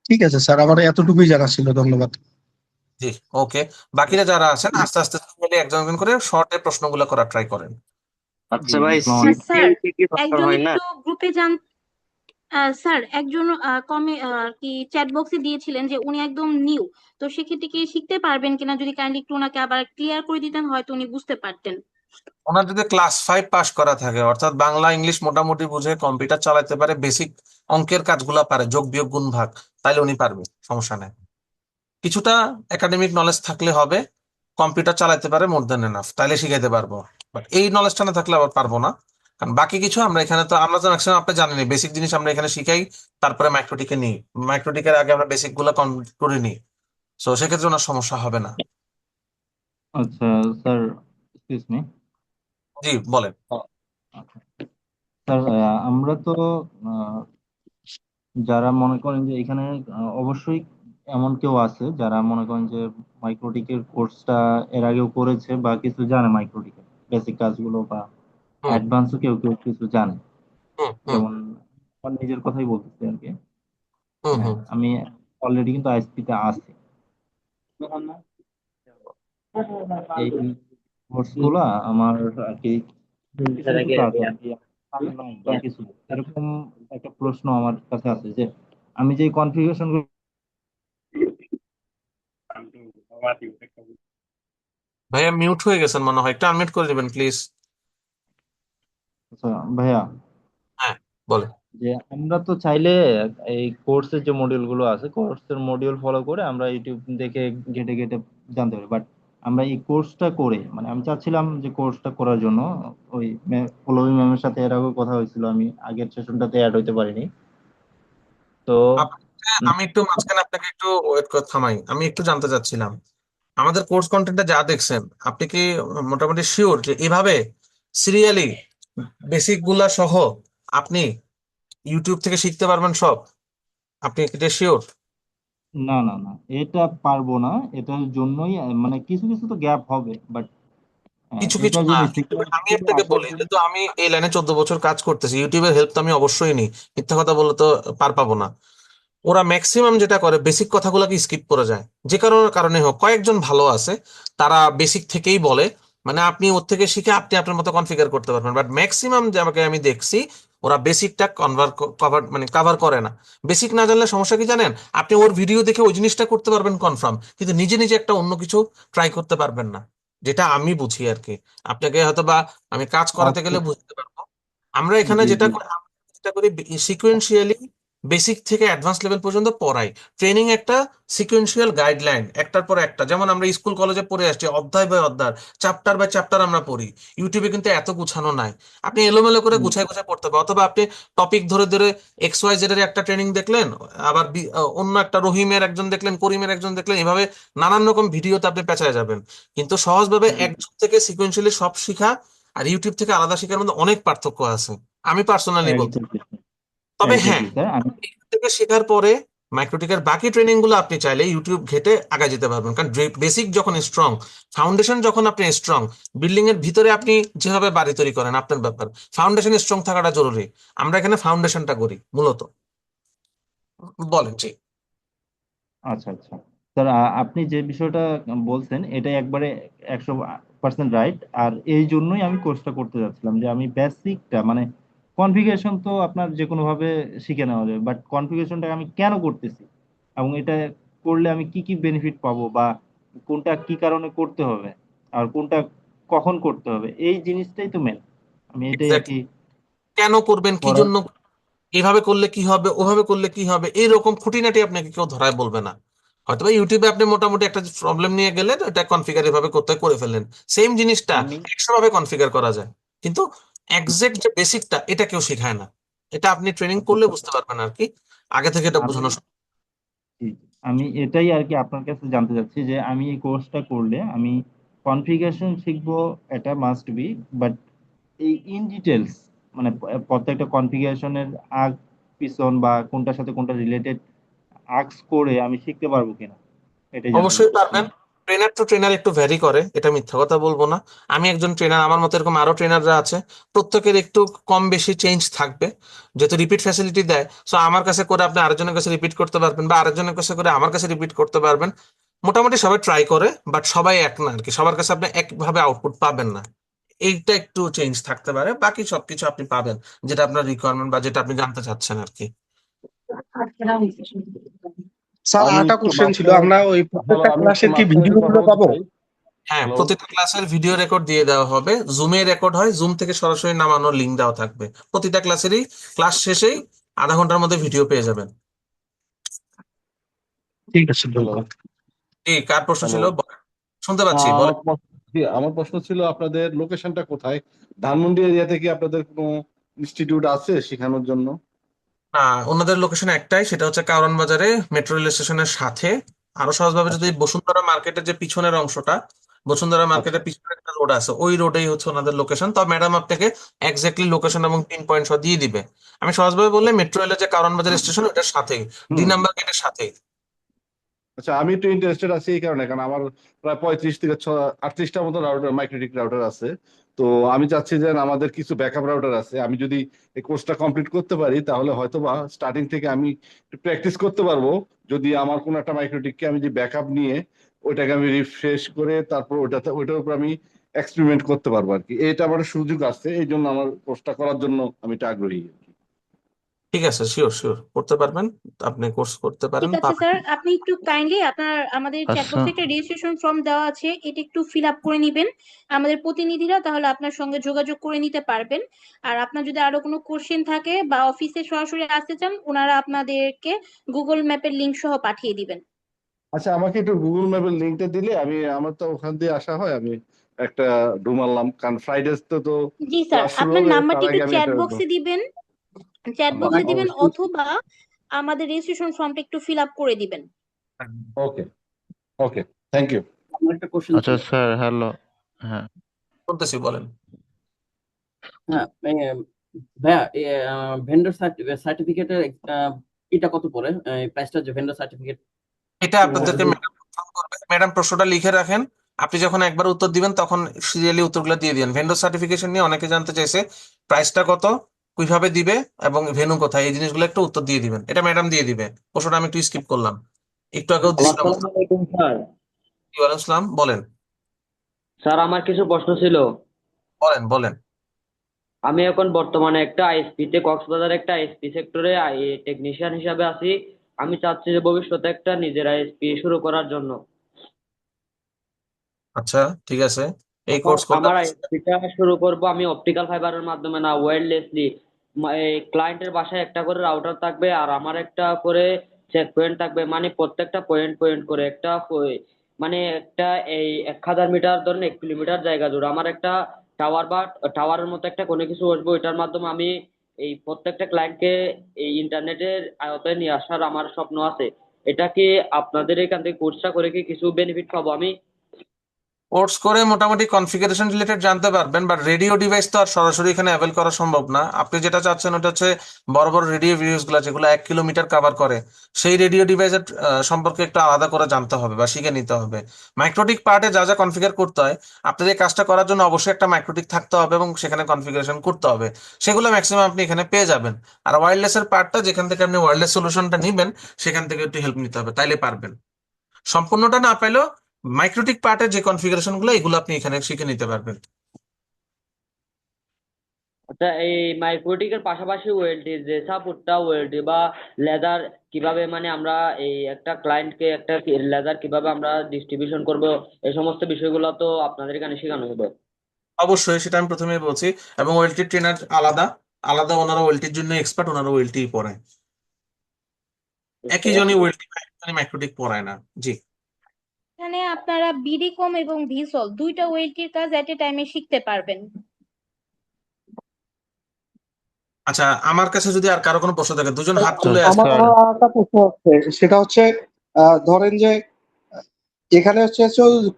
ঠিক আছে স্যার, আমার এতটুকুই জানা ছিল, ধন্যবাদ। জি। ওকে। বাকিরা যারা আছেন আস্তে আস্তে একজন একজন করে শর্টে প্রশ্নগুলো করার ট্রাই করেন। আচ্ছা ভাই, স্যার, সিসিএনসি কি দরকার একজন হয় না? একটু গ্রুপে যান। স্যার, একজন কমে কি চ্যাট বক্সে দিয়েছিলেন যে উনি একদম নিউ, তো সেক্ষেত্রে কি শিখতে পারবেন কিনা, যদি কাইন্ডলি একটু ওনাকে আবার ক্লিয়ার করে দিতেন হয়তো উনি বুঝতে পারতেন। ওনার যদি ক্লাস 5 পাস করা থাকে, অর্থাৎ বাংলা ইংলিশ মোটামুটি বুঝে, কম্পিউটার চালাতে পারে, বেসিক অঙ্কের কাজগুলো পারে, যোগ বিয়োগ গুণ ভাগ, তাইলে উনি পারবে, সমস্যা নেই। কিছুটা একাডেমিক নলেজ থাকলে হবে। কম্পিউটার চালাতে পারে, মোর দেন এনাফ, তাইলে শিখাইতে পারবো। বাট এই নলেজটা না থাকলে আবার পারবো না। কারণ বাকি কিছু আমরা তো ম্যাক্সিমাম আপনি জানেন বেসিক জিনিস আমরা এখানে শিখাই, তারপরে মাইক্রোটিকে নিই। মাইক্রোটিকের আগে আমরা বেসিক গুলো করে নিই। তো সেক্ষেত্রে ওনার সমস্যা হবে না। আচ্ছা স্যার, এক্সকিউজ মি। জি, বলেন। স্যার, আমরা তো আহ, যারা মনে করেন যে এখানে অবশ্যই এমন কেউ আছে যারা মনে করেন যে মাইক্রোটিকের কোর্সটা এর আগেও করেছে বা কিছু জানে মাইক্রোটিকের, বেসিক কাজগুলো বা হুম অ্যাডভান্সও কেউ কেউ কিছু জানে। হুম হুম যেমন আমার নিজের কথাই বলতেছি আর কি। হুম হ্যাঁ, হুম আমি অলরেডি কিন্তু আইএসপি তে আছি। এই কোর্স গুলা আমার আর কি কিছু কিছু কাজ আর কি আমি নাই বা কিছু এরকম একটা প্রশ্ন আমার কাছে আছে যে আমি যে কনফিগারেশন গুলো। ভাইয়া মিউট হয়ে গেছেন মনে হয়, একটু আনমিউট করে দিবেন প্লিজ। আচ্ছা ভাইয়া, হ্যাঁ, বলেন। যে আমরা তো চাইলে এই কোর্সের যে মডিউল গুলো আছে কোর্সের মডিউল ফলো করে আমরা ইউটিউব দেখে ঘেটে ঘেটে জানতে পারি, বাট আমরা এই কোর্সটা করে মানে আমি চাচ্ছিলাম যে কোর্সটা করার জন্য ওই পল্লবী ম্যামের সাথে এর আগে কথা হয়েছিল, আমি আগের সেশনটাতে অ্যাড হইতে পারিনি। তো উম, আমি একটু মাঝখানে আপনাকে একটু ওয়েট করে থামাই, আমি একটু জানতে চাচ্ছিলাম আমাদের কোর্স কন্টেন্টটা যা দেখছেন, আপনি কি মোটামুটি শিওর যে এভাবে সিরিয়ালি বেসিক গুলা সহ আপনি ইউটিউব থেকে শিখতে পারবেন সব? আপনি এটা শিওর? না না না, এটা পারবো না। এটার জন্যই মানে কিছু কিছু তো গ্যাপ হবে, বাট কিছু কিছু এটার না, জন্য আমি সিকিউরিটি আপনাকে আসার বলি, জন্য। যেহেতু আমি এই লাইনে 14 বছর কাজ করতেছি, ইউটিউবের হেল্প তো আমি অবশ্যই নিই, মিথ্যা কথা বললে তো পার পাবো না। ওরা ম্যাক্সিমাম যেটা করে বেসিক কথাগুলোকে স্কিপ করে যায়, যে কারণে কারণে হোক, কয়েকজন ভালো আছে তারা বেসিক থেকেই বলে, মানে আপনি ওর থেকে শিখে আপনি আপনার মতো কনফিগার করতে পারবেন, বাট ম্যাক্সিমাম যে আমাকে আমি দেখছি ওরা বেসিকটা কভার মানে কাভার করে না। বেসিক না জানলে সমস্যা কি জানেন, আপনি ওর ভিডিও দেখে ওই জিনিসটা করতে পারবেন কনফার্ম, কিন্তু নিজে নিজে একটা অন্য কিছু ট্রাই করতে পারবেন না, যেটা আমি বুঝি আর কি। আপনাকে হয়তো বা আমি কাজ করাতে আচ্ছা, গেলে বুঝতে পারবো। আমরা এখানে জি যেটা জি। করি, আমরা যেটা করি সিকুয়েন্সিয়ালি বেসিক থেকে অ্যাডভান্স লেভেল পর্যন্ত পড়াই। ট্রেনিং একটা সিকুয়েন্সিয়াল গাইডলাইন, একটার পর একটা, যেমন আমরা স্কুল কলেজে পড়ে আসছি অধ্যায় বাই অধ্যায়, চ্যাপ্টার বাই চ্যাপ্টার আমরা পড়ি। ইউটিউবে কিন্তু এত গুছানো নাই, আপনি এলোমেলো করে হুম, গুছায় গুছায় পড়তে হবে, অথবা আপনি টপিক ধরে ধরে এক্স ওয়াই জেড এর একটা ট্রেনিং দেখলেন, আবার অন্য একটা রহিমের একজন দেখলেন, করিমের একজন দেখলেন, এভাবে নানান রকম ভিডিওতে আপনি পেঁচায় যাবেন। কিন্তু সহজভাবে জি, একজন থেকে সিকুয়েন্সিয়ালি সব শিখা আর ইউটিউব থেকে আলাদা শেখার মধ্যে অনেক পার্থক্য আছে, আমি পার্সোনালি বলতে। একদম তবে হ্যাঁ, এক্স্যাক্টলি স্যার। আমি এখান থেকে শেখার পরে মাইক্রোটিকের বাকি ট্রেনিং গুলো আপনি চাইলে ইউটিউব ঘেটে আগে যেতে পারবেন, কারণ বেসিক যখন স্ট্রং, ফাউন্ডেশন যখন আপনি স্ট্রং, বিল্ডিং এর ভিতরে আপনি যেভাবে বাড়ি তৈরি করেন আপনার ব্যাপার, ফাউন্ডেশন স্ট্রং থাকাটা জরুরি। আমরা এখানে ফাউন্ডেশনটা করি মূলত। বলেন জি। আচ্ছা আচ্ছা স্যার, আপনি যে বিষয়টা বলছেন এটা একবারে 100% রাইট। আর এই জন্যই আমি কোর্সটা করতে যাচ্ছিলাম যে আমি বেসিকটা মানে কনফিগারেশন তো আপনার যে কোনো ভাবে শিখে নেওয়া যাবে, বাট কনফিগারেশনটা আমি কেন করতেছি এবং এটা করলে আমি কি কি বেনিফিট পাবো বা কোনটা কি কারণে করতে হবে আর কোনটা কখন করতে হবে, এই জিনিসটাই তো মেন। আমি এটাই আর এক্স্যাক্টলি, কি কেন করবেন, কি করার। জন্য, এভাবে করলে কি হবে, ওভাবে করলে কি হবে, এইরকম খুঁটিনাটি আপনাকে কেউ ধরায় বলবে না। হয়তোবা ইউটিউবে আপনি মোটামুটি একটা প্রবলেম নিয়ে গেলেন, এটা কনফিগার এভাবে করতে হয়, করে ফেললেন, সেম জিনিসটা আমি 100 ভাবে কনফিগার করা যায়, কিন্তু একজ্যাক্ট যে বেসিকটা এটা কেউ শেখায় না। এটা আপনি ট্রেনিং আচ্ছা করলে স্যার, বুঝতে পারবেন আর কি, আগে থেকে এটা আমি বোঝানো জি, আমি এটাই আর কি আপনার কাছে জানতে চাচ্ছি যে আমি এই কোর্সটা করলে আমি কনফিগারেশন শিখবো, এটা মাস্ট বি, বাট এই ইন ডিটেলস মানে প্রত্যেকটা কনফিগারেশনের আগ পিছন বা কোনটার সাথে কোনটা রিলেটেড আক্স করে আমি শিখতে পারবো কিনা, এটাই জানতে অবশ্যই পারবেন। চাচ্ছিলাম। ট্রেনার টু ট্রেনার একটু ভ্যারি করে, এটা মিথ্যা কথা বলবো না। আমি একজন ট্রেনার, আমার মতো এরকম আরো ট্রেনাররা আছে, প্রত্যেকের একটু কম বেশি চেঞ্জ থাকবে, যেহেতু রিপিট ফ্যাসিলিটি দেয়। সো আমার কাছে করে আপনি আরেকজনের কাছে রিপিট করতে পারবেন, বা আরেকজনের কাছে করে আমার কাছে রিপিট করতে পারবেন। মোটামুটি সবাই ট্রাই করে, বাট সবাই এক না আর কি, সবার কাছে আপনি একভাবে আউটপুট পাবেন না। এইটা একটু চেঞ্জ থাকতে পারে, বাকি সবকিছু আপনি পাবেন, যেটা আপনার রিকোয়ারমেন্ট বা যেটা আপনি জানতে চাচ্ছেন আর কি। স্যার আমি আরেকটা একটু কোশ্চেন ছিল, মাঝখানে আমরা ওই হ্যালো, প্রত্যেকটা আমি একটু ক্লাসের কি মাঝখানে ভিডিও একটু কথা গুলো বলতে পাবো? চাই। হ্যাঁ, হ্যালো। প্রতিটা ক্লাসের ভিডিও রেকর্ড দিয়ে দেওয়া হবে, জুমে রেকর্ড হয়, জুম থেকে সরাসরি নামানোর লিঙ্ক দেওয়া থাকবে প্রতিটা ক্লাসেরই। ক্লাস শেষেই আধা ঘন্টার মধ্যে ভিডিও পেয়ে যাবেন। ঠিক আছে, হ্যালো। ধন্যবাদ। কি, কার প্রশ্ন হ্যালো। ছিল শুনতে পাচ্ছি, আমার বলে। আমার প্রশ্ন ছিল আপনাদের লোকেশনটা কোথায়? ধানমন্ডি এরিয়াতে কি আপনাদের কোনো ইনস্টিটিউট আছে শেখানোর জন্য? না, ওনাদের লোকেশন একটাই, সেটা হচ্ছে কারওয়ান বাজারে, মেট্রো রেল স্টেশনের সাথে। আরো সহজভাবে যদি আচ্ছা বসুন্ধরা মার্কেটের যে পিছনের অংশটা, বসুন্ধরা আচ্ছা মার্কেটের পিছনে একটা রোড আছে, ওই রোডেই হচ্ছে ওনাদের লোকেশন। তো ম্যাডাম আপনাকে এক্স্যাক্টলি লোকেশন এবং পিন পয়েন্ট সহ দিয়ে দিবে। আমি সহজভাবে বললে মেট্রো রেলের যে কারওয়ান বাজার স্টেশন ওটার সাথেই, হুম 2 নাম্বার গেটের সাথেই। আচ্ছা, আমি একটু ইন্টারেস্টেড আছি এই কারণে, কারণ আমার প্রায় 35 থেকে 38টার মতো রাউটার, মাইক্রোটিক রাউটার আছে। তো আমি চাচ্ছি যে আমাদের কিছু ব্যাকআপ রাউটার আছে, আমি যদি এই কোর্সটা কমপ্লিট করতে পারি তাহলে হয়তো বা স্টার্টিং থেকে আমি প্র্যাকটিস করতে পারবো। যদি আমার কোনো একটা মাইক্রোটিককে আমি যে ব্যাকআপ নিয়ে ওইটাকে আমি রিফ্রেশ করে তারপর ওইটার উপর আমি এক্সপেরিমেন্ট করতে পারবো আর কি। এটা আমার সুযোগ আছে, এই জন্য আমার কোর্সটা করার জন্য আমি এটা আগ্রহী। ঠিক আছে, শিওর শিওর করতে পারবেন, আপনি কোর্স করতে পারেন, ঠিক আছে পাবেন। স্যার, আপনি একটু কাইন্ডলি আপনার আমাদের আচ্ছা চ্যাটবক্সে একটা রেজিস্ট্রেশন ফর্ম দেওয়া আছে, এটা একটু ফিল আপ করে নিবেন। আমাদের প্রতিনিধিরা তাহলে আপনার সঙ্গে যোগাযোগ করে নিতে পারবেন। আর আপনার যদি আরো কোনো কোশ্চেন থাকে বা অফিসে সরাসরি আসতে চান, ওনারা আপনাদেরকে গুগল ম্যাপের লিংক সহ পাঠিয়ে দিবেন। আচ্ছা, আমাকে একটু গুগল ম্যাপের লিঙ্কটা দিলে আমি, আমার তো ওখান দিয়ে আসা হয়, আমি একটা ঢুমারলাম, কারণ ফ্রাইডেজ তো জি স্যার, ক্লাস শুরু আপনার হবে, তার নাম্বারটি একটু আগে আমি চ্যাট একটা বক্সে দিবেন, চ্যাট বক্সে দিবেন, অবশ্যই। অথবা আমাদের রেজিস্ট্রেশন ফর্মটা একটু ফিল আপ করে দিবেন। ওকে, ওকে, থ্যাংক ইউ। আমার একটা কোশ্চেন আচ্ছা ছিল। Sir, hello. হ্যাঁ, বলতেছি, বলেন। হ্যাঁ, ভাইয়া, ভেন্ডর সার্টিফিকেটের এটা কত পড়ে, প্রাইসটা, যে ভেন্ডর সার্টিফিকেট এটা আপনাদেরকে ম্যাডাম কনফার্ম করবে, ম্যাডাম প্রশ্নটা লিখে রাখেন। আপনি যখন একবার উত্তর দিবেন তখন সিরিয়ালি উত্তরগুলো দিয়ে দিবেন। ভেন্ডর সার্টিফিকেশন নিয়ে অনেকে জানতে চাইছে, প্রাইসটা কত, কিভাবে দিবে এবং ভেন্যু কোথায়, এই জিনিসগুলো একটু উত্তর দিয়ে দিবেন, এটা ম্যাডাম দিয়ে দিবে। প্রশ্নটা আমি একটু স্কিপ করলাম, একটু আগেও দিছিলাম উত্তর। আসসালামু আলাইকুম স্যার। ওয়ালাইকুম আসসালাম, বলেন। স্যার, আমার কিছু প্রশ্ন ছিল। বলেন বলেন। আমি এখন বর্তমানে একটা আইএসপি তে, কক্সবাজার একটা আইএসপি সেক্টরে টেকনিশিয়ান হিসাবে আছি। আমি চাচ্ছি যে ভবিষ্যতে একটা নিজের আইএসপি শুরু করার জন্য। আচ্ছা, ঠিক আছে, এই এখন কোর্স করলে আমার আইএসপিটা শুরু করব আমি অপটিক্যাল ফাইবারের মাধ্যমে, না ওয়্যারলেসলি। ক্লায়েন্টের বাসায় একটা করে রাউটার থাকবে আর আমার একটা করে চেক পয়েন্ট থাকবে, মানে প্রত্যেকটা পয়েন্ট পয়েন্ট করে একটা মানে একটা এই 1000 মিটার ধরেন 1 কিলোমিটার জায়গা জুড়ে আমার একটা টাওয়ার বা টাওয়ারের মতো একটা কোনো কিছু বসবো। এটার মাধ্যমে আমি এই প্রত্যেকটা ক্লায়েন্টকে এই ইন্টারনেটের আয়তায় নিয়ে আসার আমার স্বপ্ন আছে। এটা কি আপনাদের এখান থেকে কোর্সটা করে কি কিছু বেনিফিট পাবো আমি? কোর্স করে মোটামুটি কনফিগারেশন রিলেটেড জানতে পারবেন, বাট রেডিও ডিভাইস তো আর সরাসরি এখানে অ্যাভেল করা সম্ভব না। আপনি যেটা চাচ্ছেন ওটা হচ্ছে বড় বড় রেডিও ডিভাইস গুলো যেগুলো 1 কিলোমিটার কভার করে, সেই রেডিও ডিভাইসের সম্পর্কে একটু আলাদা করে জানতে হবে বা শিখে নিতে হবে। মাইক্রোটিক পার্টে যা যা কনফিগার করতে হয়, আপনাদের এই কাজটা করার জন্য অবশ্যই একটা মাইক্রোটিক থাকতে হবে এবং সেখানে কনফিগারেশন করতে হবে, সেগুলো ম্যাক্সিমাম আপনি এখানে পেয়ে যাবেন। আর ওয়্যারলেসের পার্টটা যেখান থেকে আপনি ওয়্যারলেস সলিউশনটা নিবেন, সেখান থেকে একটু হেল্প নিতে হবে, তাইলে পারবেন। সম্পূর্ণটা না পাইলেও মাইক্রোটিক পার্টের যে কনফিগারেশন গুলো, এগুলো আপনি এখানে শিখে নিতে পারবেন। আচ্ছা, এই মাইক্রোটিকের পাশাপাশি ওয়েলটি যে সাপোর্টটা, ওয়েলটি বা লেদার কিভাবে, মানে আমরা এই একটা ক্লায়েন্টকে একটা লেদার কিভাবে আমরা ডিস্ট্রিবিউশন করব, এই সমস্ত বিষয়গুলো তো আপনাদের এখানে শেখানো হবে। অবশ্যই, সেটা আমি প্রথমেই বলছি। এবং ওয়েলটি ট্রেনার আলাদা আলাদা, ওনারা ওয়েলটির জন্য এক্সপার্ট, ওনারা ওয়েলটি পড়ায়। বুঝতে একই জনই পারছি। ওয়েলটি, মাইক্রোটিক পড়ায় না। জি। এখানে আপনারা বিডিকম এবং ভিসল দুইটা ওয়েলটির কাজ এট এ টাইমে শিখতে পারবেন। আচ্ছা, আমার কাছে যদি আর কারো কোনো প্রশ্ন থাকে, দুজন হাত তুলে আমার আসবে। স্যার। একটা প্রশ্ন হচ্ছে, সেটা হচ্ছে ধরেন যে এখানে হচ্ছে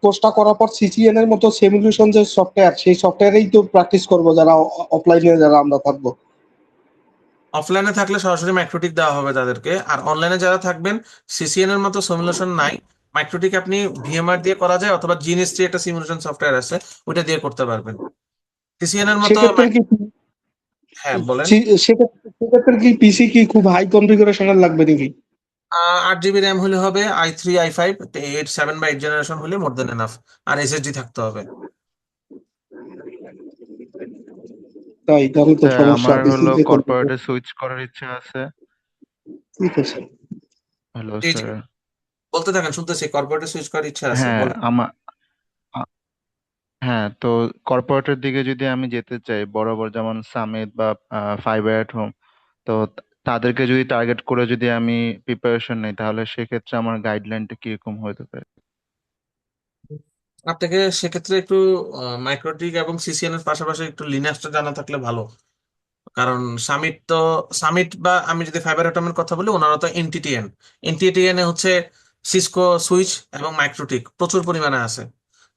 কোর্সটা করার পর সিসিএন এর মতো সিমুলেশন যে সফটওয়্যার, সেই সফটওয়্যারেই তো প্র্যাকটিস করবো যারা অফলাইনে যারা আমরা থাকবো। অফলাইনে থাকলে সরাসরি মাইক্রোটিক দেওয়া হবে তাদেরকে, আর অনলাইনে যারা থাকবেন, সিসিএন এর মতো সিমুলেশন নাই। মাইক্রোটিক আপনি ভিএমআর দিয়ে করা যায়, অথবা জিএনএস3 একটা সিমুলেশন সফটওয়্যার আছে, ওইটা দিয়ে করতে পারবেন। সিসিএন এর মতো সেক্ষেত্রে কি হ্যাঁ, বলেন। সেক্ষেত্রে কি পিসি কি খুব হাই কনফিগারেশনের লাগবে নাকি? 8 জিবি র্যাম হলে হবে, i3 i5 7 বা 8 জেনারেশন হলে মোর দেন এনাফ। আর এসএসডি থাকতে হবে। তাই তাহলে তো স্যার, সমস্যা, আমার পিসি হলো দিয়ে করতে হবে। কর্পোরেটে সুইচ করার ইচ্ছা আছে। ঠিক আছে। হ্যালো জি জি, স্যার। বলতে থাকেন, শুনতেছি। কর্পোরেটে সুইচ করার ইচ্ছা আছে, হ্যাঁ, বলেন। আ- হ্যাঁ, তো কর্পোরেটের দিকে যদি আমি যেতে চাই, বরাবর যেমন সামিট বা ফাইবার এট হোম, তো তাদেরকে যদি টার্গেট করে যদি আমি প্রিপারেশন নেই, তাহলে সেক্ষেত্রে আমার গাইডলাইনটা কিরকম হতে পারে? আপনাকে সেক্ষেত্রে একটু মাইক্রোটিক এবং সিসিএন এর পাশাপাশি একটু লিনাক্সটা জানা থাকলে ভালো। কারণ সামিট বা আমি যদি ফাইবার অ্যাটমের কথা বলি, ওনারা তো এনটিটিএন। এনটিটিএন এ হচ্ছে সিসকো সুইচ এবং মাইক্রোটিক প্রচুর পরিমাণে আছে।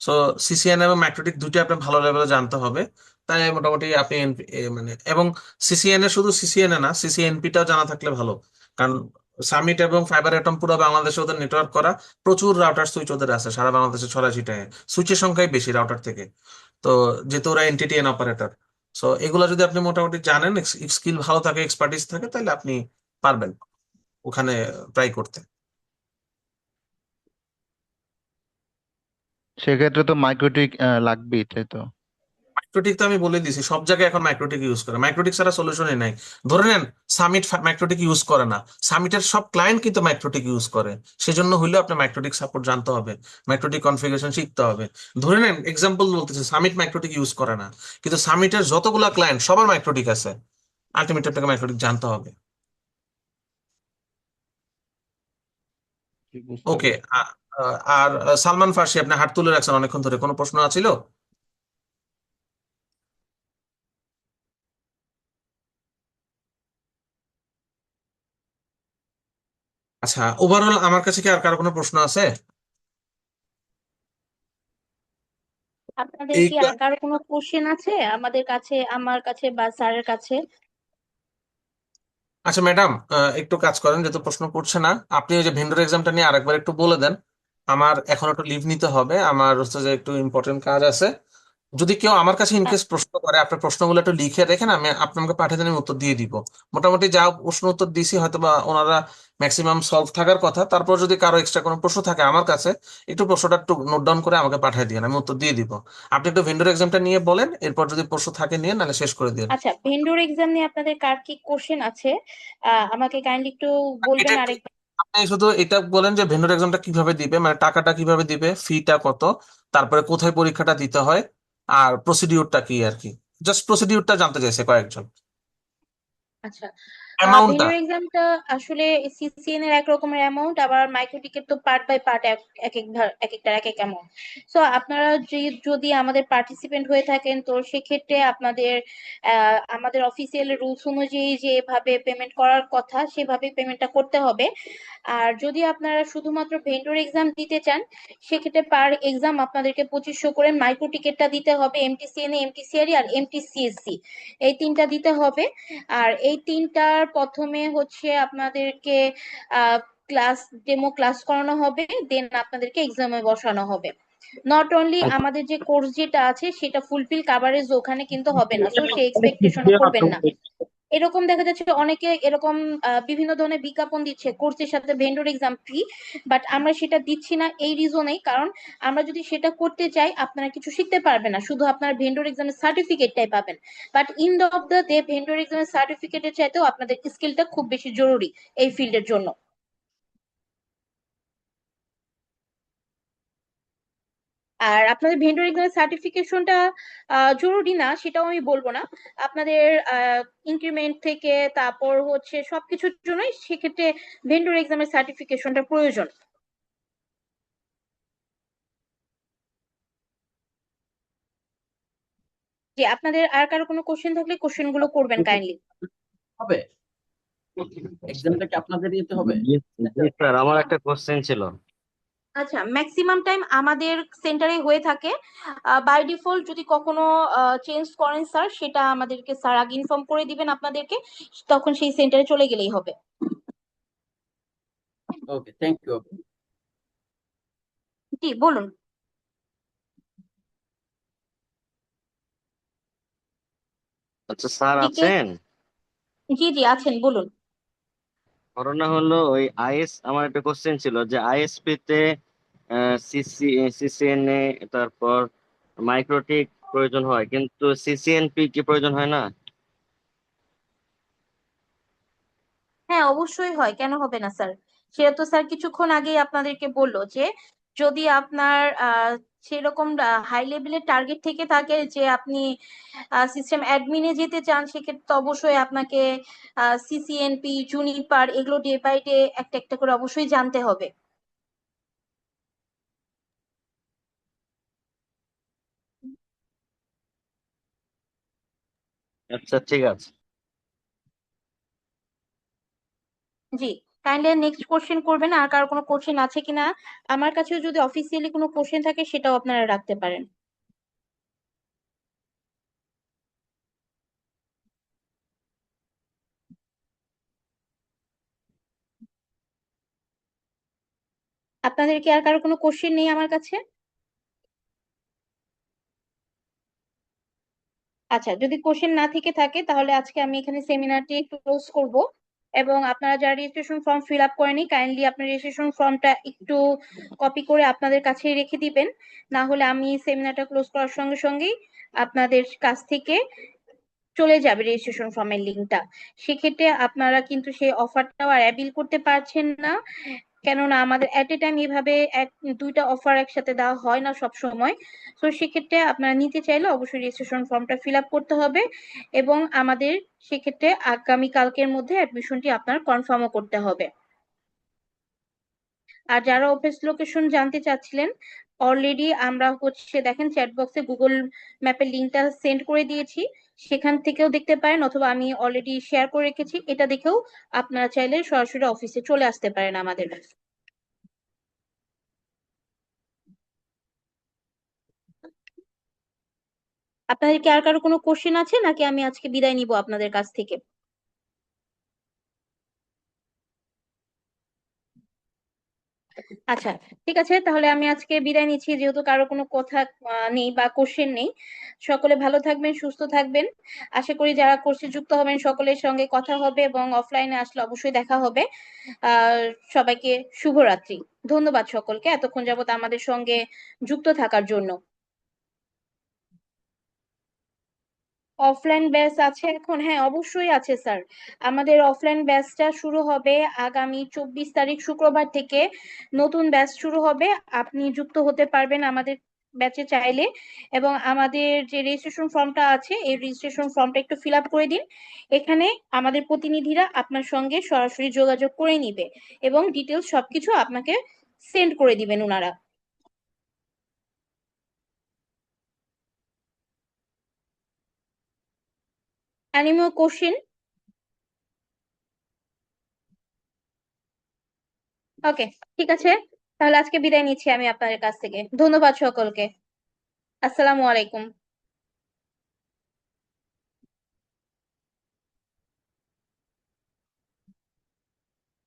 সো সিসিএন এবং মাইক্রোটিক দুইটা আপনি ভালো লেভেলে জানতে হবে। তাই মোটামুটি আপনি মানে এবং সিসিএন এ শুধু সিসিএন এ না, সিসিএনপি টাও জানা থাকলে ভালো। কারণ সামিট এবং ফাইবার অ্যাটম পুরো বাংলাদেশে ওদের নেটওয়ার্ক করা, প্রচুর রাউটার সুইচ ওদের আছে সারা বাংলাদেশে ছড়ায় ছিটায়, সুইচের সংখ্যাই বেশি রাউটার থেকে। তো যেহেতু ওরা এনটিটি এন অপারেটর, সো এগুলো যদি আপনি মোটামুটি জানেন, স্কিল ভালো থাকে, এক্সপার্টিস থাকে, তাহলে আপনি পারবেন ওখানে ট্রাই করতে। সেক্ষেত্রে তো মাইক্রোটিক লাগবেই, তাই তো? মাইক্রোটিক তো আমি বলে দিয়েছি, সব জায়গায় এখন মাইক্রোটিক ইউজ করে, মাইক্রোটিক ছাড়া সলিউশনই নাই। ধরে নেন সামিট মাইক্রোটিক ইউজ করে না, সামিটের সব ক্লায়েন্ট কিন্তু মাইক্রোটিক ইউজ করে, সেজন্য হইলেও আপনার মাইক্রোটিক সাপোর্ট জানতে হবে, মাইক্রোটিক কনফিগারেশন শিখতে হবে। ধরে নেন এক্সাম্পল বলতেছে, সামিট মাইক্রোটিক ইউজ করে না, কিন্তু সামিটের যতগুলা ক্লায়েন্ট সবার মাইক্রোটিক আছে, আলটিমেটলি আপনাকে মাইক্রোটিক জানতে হবে। জি, বুঝতে ওকে। পারছি। আর সালমান ফার্সি, আপনি হাত তুলে রাখছেন অনেকক্ষণ ধরে, কোনো প্রশ্ন আছিল? আচ্ছা, ওভারঅল আমার কাছে কি আর কারো কোনো প্রশ্ন আছে? আপনাদের এই কি আর কারো কোনো কোশ্চেন আছে আমাদের কাছে, আমার কাছে বা স্যারের কাছে? আচ্ছা ম্যাডাম, একটু কাজ করেন, যেহেতু প্রশ্ন করছে না, আপনি ওই যে ভেন্ডর এক্সামটা নিয়ে আরেকবার একটু বলে দেন। আমার এখন একটু লিভ নিতে হবে, আমার হচ্ছে যে একটু ইম্পর্টেন্ট কাজ আছে। যদি কেউ আমার কাছে ইনকেস প্রশ্ন করে, আপনার প্রশ্নগুলো একটু লিখে রেখেন, আমি আপনাকে পাঠিয়ে দেন, আমি উত্তর দিয়ে দিব। মোটামুটি যা প্রশ্ন উত্তর দিছি হয়তো বা ওনারা ম্যাক্সিমাম সলভ থাকার কথা, তারপর যদি কারো এক্সট্রা কোনো প্রশ্ন থাকে আমার কাছে, একটু প্রশ্নটা একটু নোট ডাউন করে আমাকে পাঠিয়ে দিন, আমি উত্তর দিয়ে দিব। আপনি একটু ভেন্ডর এক্সামটা নিয়ে বলেন, এরপর যদি প্রশ্ন থাকে নিয়ে, নাহলে শেষ করে দিন। আচ্ছা, ভেন্ডর এক্সাম নিয়ে আপনাদের কার কি কোশ্চেন আছে আমাকে কাইন্ডলি একটু এটা বলবেন একটু, আরেকবার। আপনি শুধু এটা বলেন যে ভেন্ডর এক্সামটা কিভাবে দিবে, মানে টাকাটা কিভাবে দিবে, ফিটা কত, তারপরে কোথায় পরীক্ষাটা দিতে হয়, আর প্রসিডিউরটা কি আর কি। জাস্ট প্রসিডিউরটা জানতে চাইছে কয়েকজন, আচ্ছা, অ্যামাউন্টটা। ভেন্ডর এক্সামটা আসলে সিসিএন এর এক রকমের অ্যামাউন্ট, আবার মাইক্রো টিকেট তো পার্ট বাই পার্ট এক এক এক একটার এক এক অ্যামাউন্ট। সো আপনারা যদি আমাদের পার্টিসিপেন্ট হয়ে থাকেন, তো সেক্ষেত্রে আপনাদের আমাদের অফিসিয়াল রুলস অনুযায়ী যেভাবে পেমেন্ট করার কথা সেভাবে পেমেন্টটা করতে হবে। আর যদি আপনারা শুধুমাত্র ভেন্ডর এক্সাম দিতে চান, সেক্ষেত্রে পার এক্সাম আপনাদেরকে 2500 করে মাইক্রো টিকেটটা দিতে হবে, এমটিসিএন, এমটিসিআরই আর এমটিসিএসসি, এই তিনটা দিতে হবে। আর এই তিনটার প্রথমে হচ্ছে আপনাদেরকে ক্লাস, ডেমো ক্লাস করানো হবে, দেন আপনাদেরকে এক্সামে বসানো হবে। নট অনলি আমাদের যে কোর্স যেটা আছে সেটা ফুলফিল কাভারেজ ওখানে কিন্তু হবে না, সো সেই এক্সপেকটেশনও করবেন না। এরকম দেখা যাচ্ছে অনেকে এরকম বিভিন্ন ধরনের বিজ্ঞাপন দিচ্ছে কোর্সের সাথে ভেন্ডর এক্সাম ফ্রি, বাট আমরা সেটা দিচ্ছি না এই রিজনেই, কারণ আমরা যদি সেটা করতে চাই আপনারা কিছু শিখতে পারবেন না, শুধু আপনার ভেন্ডর এক্সামের সার্টিফিকেটটাই পাবেন। But ইন্ড of the day vendor এক্সামের সার্টিফিকেটের চাইতেও আপনাদের স্কিলটা খুব বেশি জরুরি এই ফিল্ডের জন্য। আর আপনাদের ভেন্ডর এক্সামের সার্টিফিকেশনটা জরুরি না সেটাও আমি বলবো না, আপনাদের ইনক্রিমেন্ট থেকে তারপর হচ্ছে সবকিছুর জন্যই সেক্ষেত্রে ভেন্ডর এক্সামের সার্টিফিকেশনটা প্রয়োজন। যে আপনাদের আর কারো কোনো কোশ্চেন থাকলে কোশ্চেন গুলো করবেন কাইন্ডলি। হবে এক্সামটা কি আপনাদের দিতে হবে? জি জি স্যার, আমার একটা কোশ্চেন ছিল। আচ্ছা, ম্যাক্সিমাম টাইম আমাদের সেন্টারে হয়ে থাকে, বাই ডিফল্ট যদি কখনো চেঞ্জ করেন স্যার, সেটা আমাদেরকে স্যার আগে ইনফর্ম করে দিবেন আপনাদেরকে, তখন সেই সেন্টারে চলে গেলেই হবে। ওকে, থ্যাংক ইউ। জি বলুন। আচ্ছা স্যার জি কে? আছেন? জি জি আছেন, বলুন। ঘটনা হলো ওই আইএস, আমার একটা কোশ্চেন ছিল যে আইএসপি তে সিসিএনএ, তারপর মাইক্রোটিক প্রয়োজন হয়, কিন্তু সিসিএনপি কি প্রয়োজন হয় না? হ্যাঁ অবশ্যই হয়, কেন হবে না স্যার? সেটা তো স্যার কিছুক্ষণ আগেই আপনাদেরকে বললো যে যদি আপনার সেরকম হাই লেভেলের টার্গেট থেকে থাকে যে আপনি সিস্টেম অ্যাডমিনে যেতে চান, সেক্ষেত্রে তো অবশ্যই আপনাকে সিসিএনপি, জুনিপার এগুলো ডে বাই ডে একটা একটা করে অবশ্যই জানতে হবে। আচ্ছা ঠিক আছে। জি, কাইন্ডলি নেক্সট কোশ্চেন করবেন, আর কারো কোনো কোশ্চেন আছে কিনা। আমার কাছেও যদি অফিসিয়ালি কোনো কোশ্চেন থাকে সেটাও আপনারা রাখতে পারেন। আপনাদের কি আর কারো কোনো কোশ্চেন নেই আমার কাছে? আচ্ছা, যদি কোশ্চেন না থেকে থাকে তাহলে আজকে আমি এখানে সেমিনারটি ক্লোজ করব। এবং আপনারা যারা রেজিস্ট্রেশন ফর্ম ফিল আপ করেনি, কাইন্ডলি আপনার রেজিস্ট্রেশন ফর্মটা একটু কপি করে আপনাদের কাছে রেখে দিবেন। না হলে আমি সেমিনারটা ক্লোজ করার সঙ্গে সঙ্গেই আপনাদের কাছ থেকে চলে যাবে রেজিস্ট্রেশন ফর্মের লিঙ্কটা। সেক্ষেত্রে আপনারা কিন্তু সেই অফারটাও আর অ্যাবিল করতে পারছেন না, কেননা আমাদের এট এ টাইম এইভাবে দুইটা অফার একসাথে দেওয়া হয় না সব সময়। তো সেক্ষেত্রে আপনারা নিতে চাইলে অবশ্যই রেজিস্ট্রেশন ফর্মটা ফিল আপ করতে হবে, এবং আমাদের সেক্ষেত্রে আগামী কালকের মধ্যে অ্যাডমিশনটি আপনার কনফার্মও করতে হবে। আর যারা অফিস লোকেশন জানতে চাচ্ছিলেন, অলরেডি আমরা দেখেন চ্যাট বক্সে গুগল ম্যাপের লিঙ্কটা সেন্ড করে দিয়েছি, সেখান থেকেও দেখতে পারেন, অথবা আমি অলরেডি শেয়ার করে রেখেছি, এটা দেখেও আপনারা চাইলে সরাসরি অফিসে চলে আসতে পারেন আমাদের কাছে। আপনাদের কি আর কারো কোনো কোশ্চেন আছে, নাকি আমি আজকে বিদায় নিব আপনাদের কাছ থেকে? আচ্ছা, ঠিক আছে, তাহলে আমি আজকে বিদায় নিচ্ছি, যেহেতু কারো কোনো কথা নেই বা কোশ্চেন নেই। সকলে ভালো থাকবেন, সুস্থ থাকবেন। আশা করি যারা কোর্সে যুক্ত হবেন সকলের সঙ্গে কথা হবে, এবং অফলাইনে আসলে অবশ্যই দেখা হবে। আহ সবাইকে শুভরাত্রি। ধন্যবাদ সকলকে এতক্ষণ যাবত আমাদের সঙ্গে যুক্ত থাকার জন্য। অফলাইন ব্যাচ আছে এখন? হ্যাঁ, অবশ্যই আছে স্যার। আমাদের অফলাইন ব্যাচটা শুরু হবে আগামী 24 তারিখ শুক্রবার থেকে। নতুন ব্যাচ শুরু হবে, আপনি যুক্ত হতে পারবেন আমাদের ব্যাচে চাইলে। এবং আমাদের যে রেজিস্ট্রেশন ফর্মটা আছে, এই রেজিস্ট্রেশন ফর্মটা একটু ফিল আপ করে দিন। এখানে আমাদের প্রতিনিধিরা আপনার সঙ্গে সরাসরি যোগাযোগ করে নিবে, এবং ডিটেলস সবকিছু আপনাকে সেন্ড করে দিবেন ওনারা। Any more question? ওকে, ঠিক আছে, তাহলে আজকে বিদায় নিচ্ছি আমি আপনাদের কাছ থেকে। ধন্যবাদ সকলকে। আসসালামু আলাইকুম।